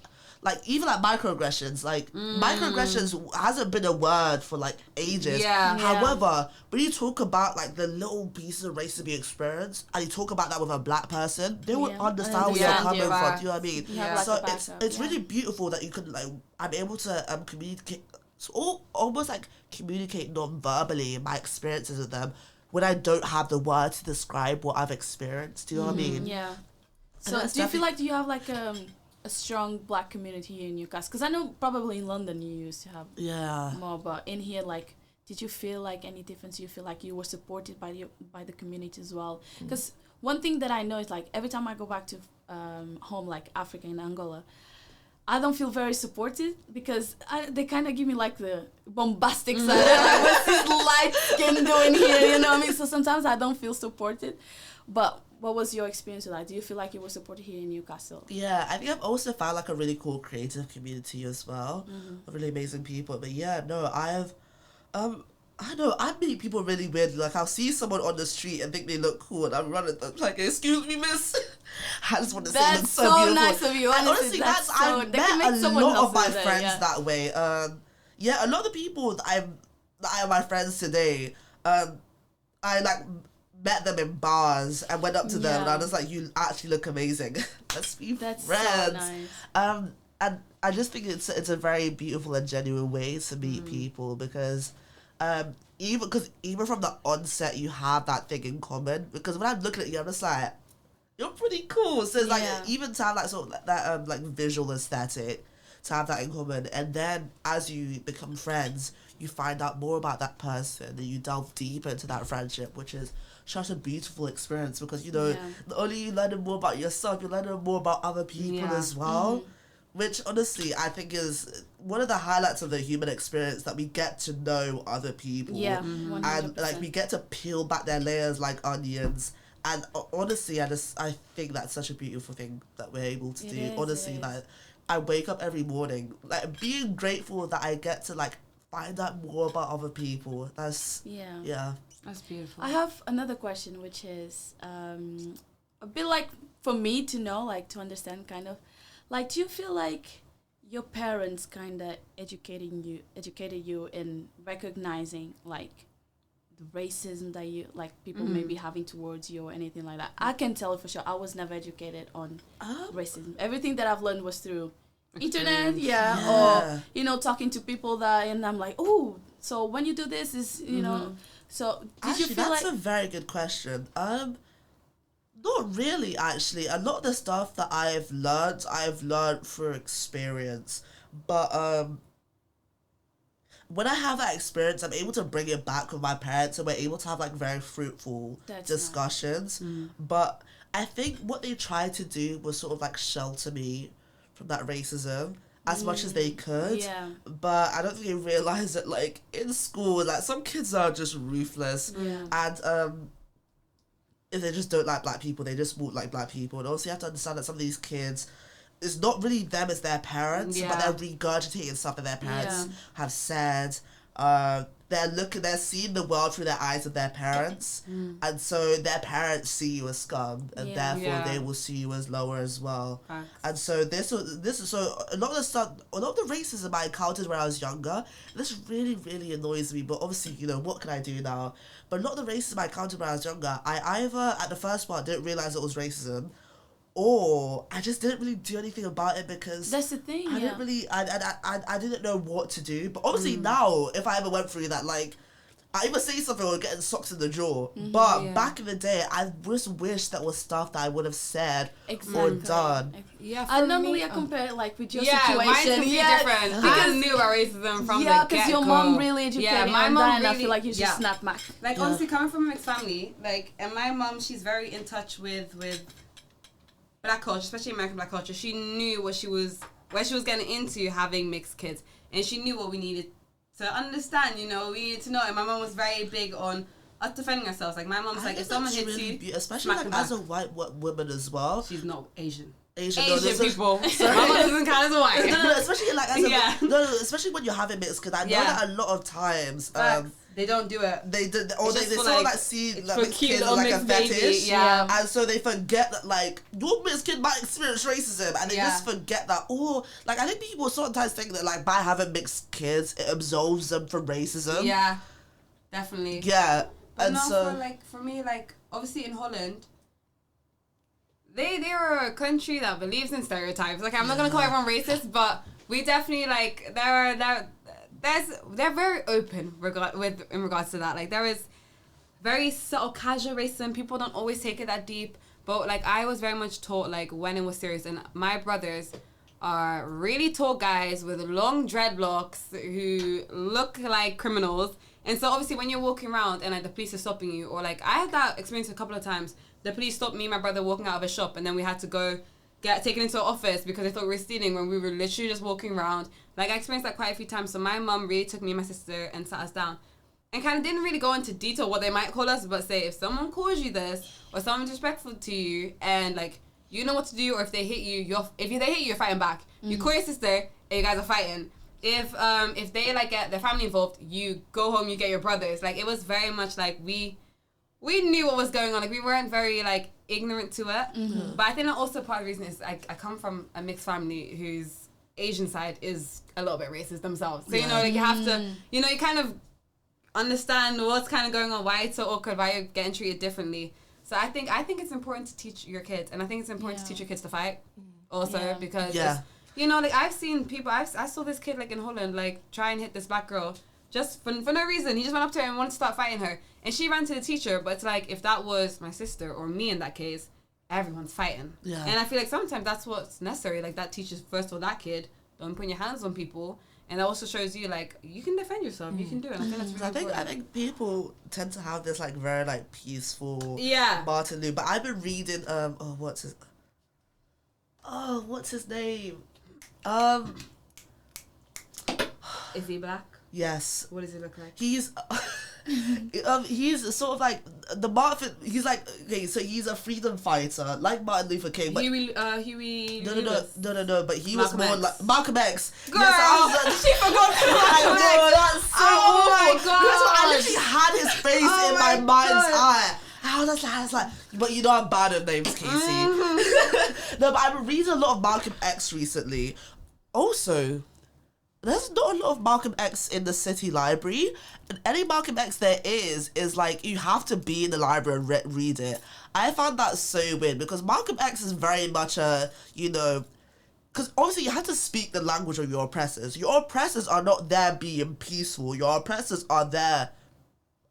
like, even like microaggressions. Like microaggressions hasn't been a word for like ages. However, when you talk about like the little pieces of racism you experience, and you talk about that with a Black person, they will understand where you're coming from. Do you know what I mean? So it's really beautiful that you can, like, I'm able to communicate, almost like communicate non-verbally my experiences with them, when I don't have the word to describe what I've experienced. Do you know what I mean? Yeah. So do you feel like you have like a strong Black community here in Newcastle? Because I know probably in London you used to have more, but in here, like, did you feel like any difference? You feel like you were supported by the community as well? Because one thing that I know is, like, every time I go back to home, like Africa and Angola, I don't feel very supported because they kind of give me like the bombastic side. Like, what's this light skin doing here? You know what I mean? So sometimes I don't feel supported. But what was your experience with that? Do you feel like you were supported here in Newcastle? Yeah, I think I've also found like a really cool creative community as well. Of really amazing people. But yeah, no, I know, I meet people really weirdly. Like, I'll see someone on the street and think they look cool, and I'm running them like, excuse me, miss. I just want to say you look so beautiful. Nice of you. And honestly, I've met a lot of my friends that way. A lot of the people that are my friends today, I like met them in bars and went up to them, and I was like, you actually look amazing. Let's be friends. So nice. And I just think it's a very beautiful and genuine way to meet people, because even from the onset you have that thing in common. Because when I'm looking at you, I'm just like, you're pretty cool. So it's like, even to have like sort of that like visual aesthetic, to have that in common, and then as you become friends, you find out more about that person and you delve deeper into that friendship, which is such a beautiful experience, because you know, not only you learning more about yourself, you're learning more about other people as well. Which honestly I think is one of the highlights of the human experience, that we get to know other people. And like we get to peel back their layers like onions. And honestly, I think that's such a beautiful thing that we're able to do. Honestly, like, I wake up every morning like being grateful that I get to like find out more about other people. That's that's beautiful. I have another question, which is a bit like for me to know, like to understand kind of. Like, do you feel like your parents kind of educated you in recognizing, like, the racism that you, like, people may be having towards you or anything like that? I can tell for sure I was never educated on racism. Everything that I've learned was through internet, or, you know, talking to people that, and I'm like, oh, so when you do this is, you know, so did you feel that's a very good question. Not really, actually. A lot of the stuff that I've learned through experience. But when I have that experience, I'm able to bring it back with my parents, and we're able to have like very fruitful discussions. Nice. But I think what they tried to do was sort of like shelter me from that racism as much as they could. Yeah. But I don't think they realized that, like, in school, like, some kids are just ruthless. And if they just don't like Black people, they just won't like Black people. And also you have to understand that some of these kids, it's not really them, it's their parents, but they're regurgitating stuff that their parents have said. They're seeing the world through the eyes of their parents, and so their parents see you as scum, and therefore they will see you as lower as well. And so this is so a lot of the racism I encountered when I was younger. This really, really annoys me, but obviously, you know, what can I do now? But a lot of the racism I encountered when I was younger, I either at the first part didn't realize it was racism, or I just didn't really do anything about it because that's the thing. I didn't really, I didn't know what to do. But obviously now, if I ever went through that, like, I either say something or getting socks in the jaw. But back in the day, I just wish that was stuff that I would have said or done. Yeah, I normally compare like with your situation. Mine's completely different. I knew about racism from the get-go. Because your mom really educated my on mom that, and really, I feel like you just snap back. Like honestly, coming from a mixed family, like, and my mom, she's very in touch with Black culture, especially American Black culture. She knew where she was getting into having mixed kids, and she knew what we needed to understand. You know, we needed to know. And my mom was very big on us defending ourselves. Like my mom's like, if someone hits really you, especially like as a white woman as well. She's not Asian. Asian people. My mom doesn't count as a white. No, especially like as a especially when you're having mixed kids. I know that a lot of times. They don't do it. They sort of like see like mixed kids as like a fetish. Baby, and so they forget that like your mixed kid might experience racism, and they just forget that. Oh, like I think people sometimes think that like by having mixed kids it absolves them from racism. Yeah, definitely. Yeah, but and so for me, like obviously in Holland, they are a country that believes in stereotypes. Like I'm not gonna call everyone racist, but we definitely like they're very open in regards to that. Like there is very subtle casual racism. People don't always take it that deep, but like I was very much taught like when it was serious. And my brothers are really tall guys with long dreadlocks who look like criminals. And so obviously when you're walking around and like the police are stopping you, or like I had that experience a couple of times. The police stopped me and my brother walking out of a shop, and then we had to go get taken into an office because they thought we were stealing when we were literally just walking around. Like I experienced that quite a few times. So my mum really took me and my sister and sat us down and kind of didn't really go into detail what they might call us, but say if someone calls you this or someone's disrespectful to you and like you know what to do, or if they hit you, they hit you, you're fighting back. You call your sister and you guys are fighting. If they like get their family involved, you go home, you get your brothers. Like it was very much like we knew what was going on. Like we weren't very like ignorant to it. But I think that also part of the reason is I come from a mixed family whose Asian side is a little bit racist themselves. So you know, like you have to, you know, you kind of understand what's kind of going on, why it's so awkward, why you're getting treated differently. So I think it's important to teach your kids, and I think it's important to teach your kids to fight also because you know, like I've seen people. I saw this kid like in Holland like try and hit this black girl just for no reason. He just went up to her and wanted to start fighting her, and she ran to the teacher. But it's like if that was my sister or me in that case, everyone's fighting. Yeah. And I feel like sometimes that's what's necessary. Like that teaches first of all that kid, don't put your hands on people, and that also shows you like you can defend yourself. You can do it. I think that's really important. I think people tend to have this like very like peaceful Martin Luther. But I've been reading what's his name? Is he black? Yes. What does he look like? He's sort of like the Martin. He's like so he's a freedom fighter like Martin Luther King. But Huey no. But he was Malcolm more X. like Malcolm X. Girl, yes, she forgot to Malcolm X. That's so my god! That's why I literally had his face in my mind's eye. I was like, but you know I'm bad at names, Casey. No, but I've been reading a lot of Malcolm X recently. Also, there's not a lot of Malcolm X in the city library. And any Malcolm X there is like you have to be in the library and read it. I found that so weird because Malcolm X is very much a, you know, because obviously you have to speak the language of your oppressors. Your oppressors are not there being peaceful. Your oppressors are there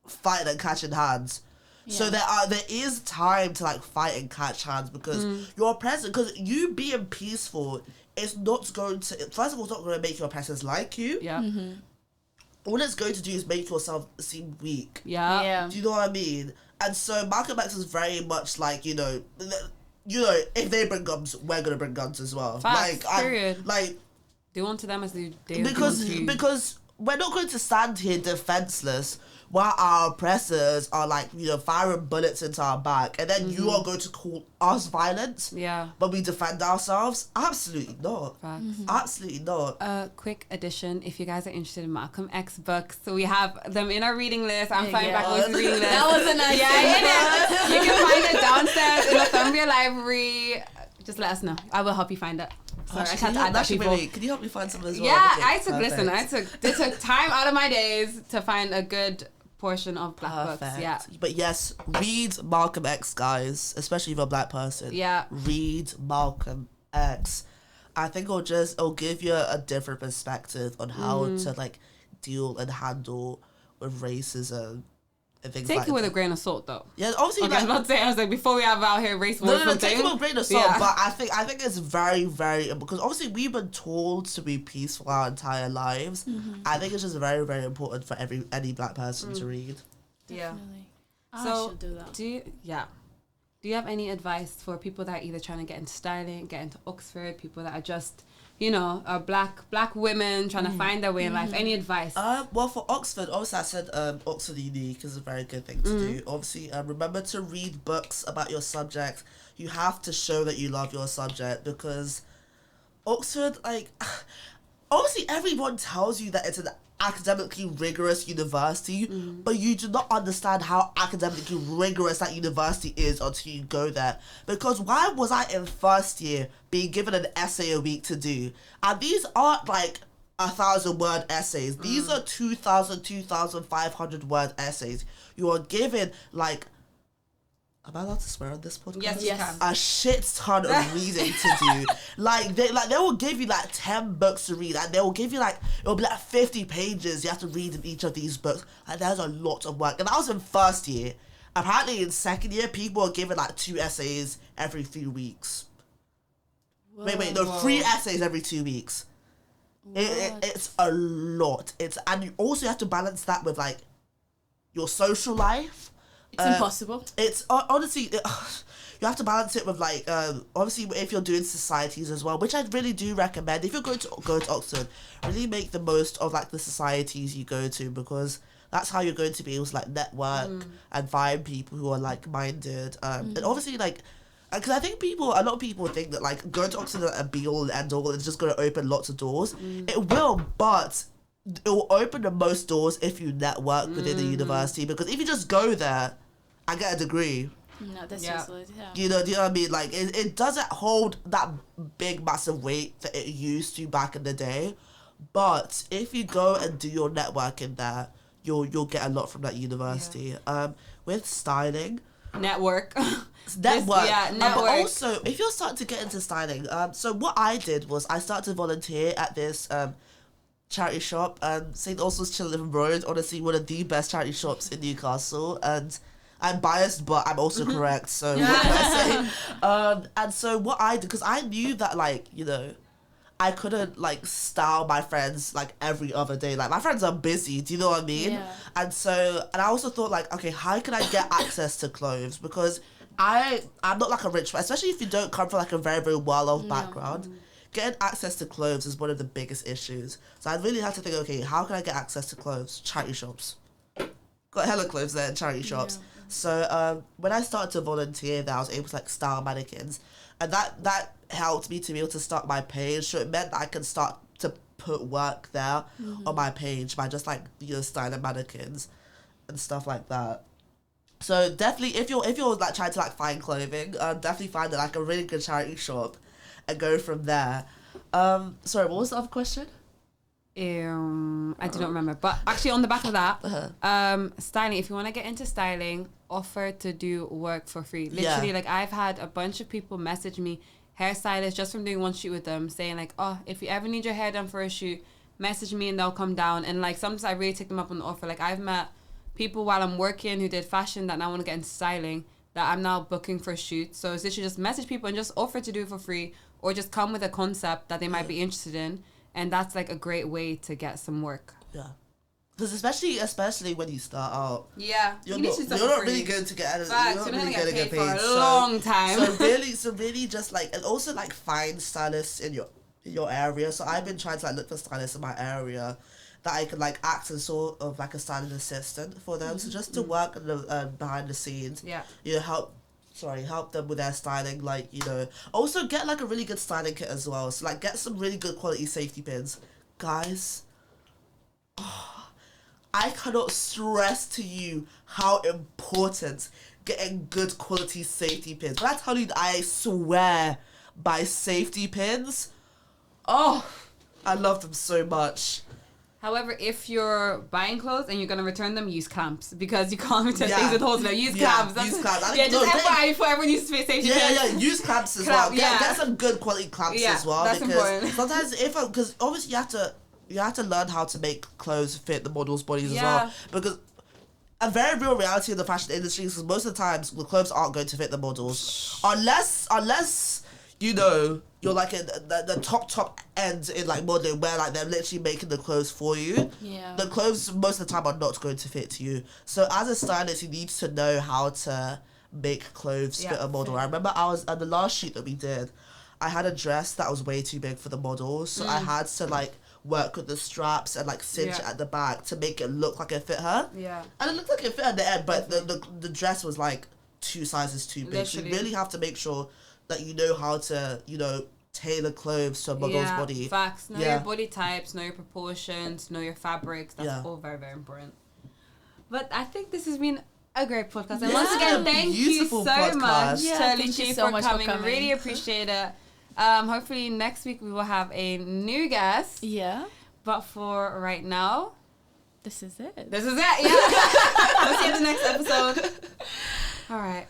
fighting and catching hands. Yeah. So there is time to like fight and catch hands because your oppressor, because you being peaceful, it's not going to, first of all, it's not going to make your oppressors like you. Yeah. All it's going to do is make yourself seem weak. Yeah. Do you know what I mean? And so Malcolm X is very much like, you know, if they bring guns, we're going to bring guns as well. Facts, period. Like, do unto them as they because we're not going to stand here defenseless while our oppressors are like, you know, firing bullets into our back, and then you are going to call us violent but we defend ourselves? Absolutely not. Absolutely not. Quick addition, if you guys are interested in Malcolm X books, so we have them in our reading list. I'm flying back on the reading list. That was a nice you can find it downstairs in the Northumbria Library. Just let us know. I will help you find it. Sorry, I can't add that people. Can you help me find some as well? Yeah, I took time out of my days to find a good portion of Black books. Yeah. But yes, read Malcolm X, guys, especially if you're a Black person. Yeah. Read Malcolm X. I think it'll give you a different perspective on how to like deal and handle with racism and things Take like it with that. a grain of salt, though. Yeah, obviously. Okay, I'm not saying. I was like, before we have out here race wars. No, take it with a grain of salt. Yeah. But I think it's very, very, because obviously we've been told to be peaceful our entire lives. I think it's just very, very important for any Black person to read. Definitely. Yeah. I should do that. Do you have any advice for people that are either trying to get into styling, get into Oxford, people that are just, you know, are black women trying to find their way in life? Any advice? Well, for Oxford, obviously I said Oxford Unique is a very good thing to do. Obviously, remember to read books about your subject. You have to show that you love your subject, because Oxford, like, obviously everyone tells you that it's an academically rigorous university, but you do not understand how academically rigorous that university is until you go there. Because why was I in first year being given an essay a week to do? And these aren't like 1,000-word essays. These are 2,500 word essays. You are given like, am I allowed to swear on this podcast? Yes, you can. A shit ton of reading to do. They will give you like 10 books to read, and they will give you like, it'll be like 50 pages you have to read in each of these books. And there's a lot of work. And I was in first year. Apparently in second year, people are given like 2 essays every few weeks. Whoa. Wait, no, 3 essays every 2 weeks. It's a lot. And you also have to balance that with like your social life. It's impossible. It's honestly, you have to balance it with like, obviously if you're doing societies as well, which I really do recommend. If you're going to go to Oxford, really make the most of like the societies you go to, because that's how you're going to be able to like network and find people who are like-minded. And obviously like, because I think a lot of people think that like going to Oxford and be all and end all is just going to open lots of doors. It will, but it will open the most doors if you network within the university, because if you just go there and get a degree, no, that's useless. Yeah. Do you know what I mean? Like it doesn't hold that big massive weight that it used to back in the day. But if you go and do your networking there, you'll get a lot from that university. With styling, network. Network. Network. But also, if you're starting to get into styling, so what I did was I started to volunteer at this charity shop, St. Ursula's Chiltern Road. Honestly, one of the best charity shops in Newcastle, and I'm biased, but I'm also correct. So what can I say? And so what I did, because I knew that like, you know, I couldn't like style my friends like every other day. Like my friends are busy. Do you know what I mean? Yeah. And I also thought like, okay, how can I get access to clothes? Because I'm not like a rich man, especially if you don't come from like a very, very well-off background. Getting access to clothes is one of the biggest issues. So I really had to think, okay, how can I get access to clothes? Charity shops. Got hella clothes there in charity shops. Yeah. So when I started to volunteer there, I was able to like style mannequins. And that helped me to be able to start my page. So it meant that I could start to put work there on my page by just like, you know, styling mannequins and stuff like that. So definitely, if you're like trying to like find clothing, definitely find like a really good charity shop and go from there. Sorry, what was the other question? I do not remember, but actually on the back of that, styling, if you want to get into styling, offer to do work for free. Literally, like I've had a bunch of people message me, hairstylists, just from doing one shoot with them, saying like, oh, if you ever need your hair done for a shoot, message me and they'll come down. And like sometimes I really take them up on the offer. Like I've met people while I'm working who did fashion that now want to get into styling, that I'm now booking for shoots. So it's literally just message people and just offer to do it for free, or just come with a concept that they might be interested in. And that's like a great way to get some work. Yeah. Because especially when you start out, you're not really going to get paid for a long time. So really just like, and also like find stylists in your area. So I've been trying to like look for stylists in my area that I could like act as sort of like a styling assistant for them. So just to work behind the scenes, you know, help them with their styling, like, you know, also get like a really good styling kit as well. So like get some really good quality safety pins, guys. I cannot stress to you how important getting good quality safety pins. When I tell you that I swear by safety pins, I love them so much. However, if you're buying clothes and you're going to return them, use clamps because you can't return things with holes in them. Use clamps. Use clamps. Just FYI for everyone uses safety pins. Yeah. Use clamps as well. Get some good quality clamps as well. That's important. Sometimes because obviously you have to learn how to make clothes fit the model's bodies as well. Because a very real reality in the fashion industry is most of the times the clothes aren't going to fit the models unless you know you're like in the top end in like modeling where like they're literally making the clothes for you. The clothes most of the time are not going to fit you. So as a stylist, you need to know how to make clothes fit a model. I remember I was at the last shoot that we did, I had a dress that was way too big for the model, so I had to like work with the straps and like cinch at the back to make it look like it fit her. And it looked like it fit at the end, but the dress was like 2 sizes too big. Literally. So you really have to make sure that you know how to, you know, tailor clothes to a model's body. Facts. Know your body types, know your proportions, know your fabrics. That's all very, very important. But I think this has been a great podcast. And once again, thank you so much to Oluchi for coming. Really appreciate it. Hopefully next week we will have a new guest. But for right now, this is it. Yeah. We'll see you in the next episode. All right.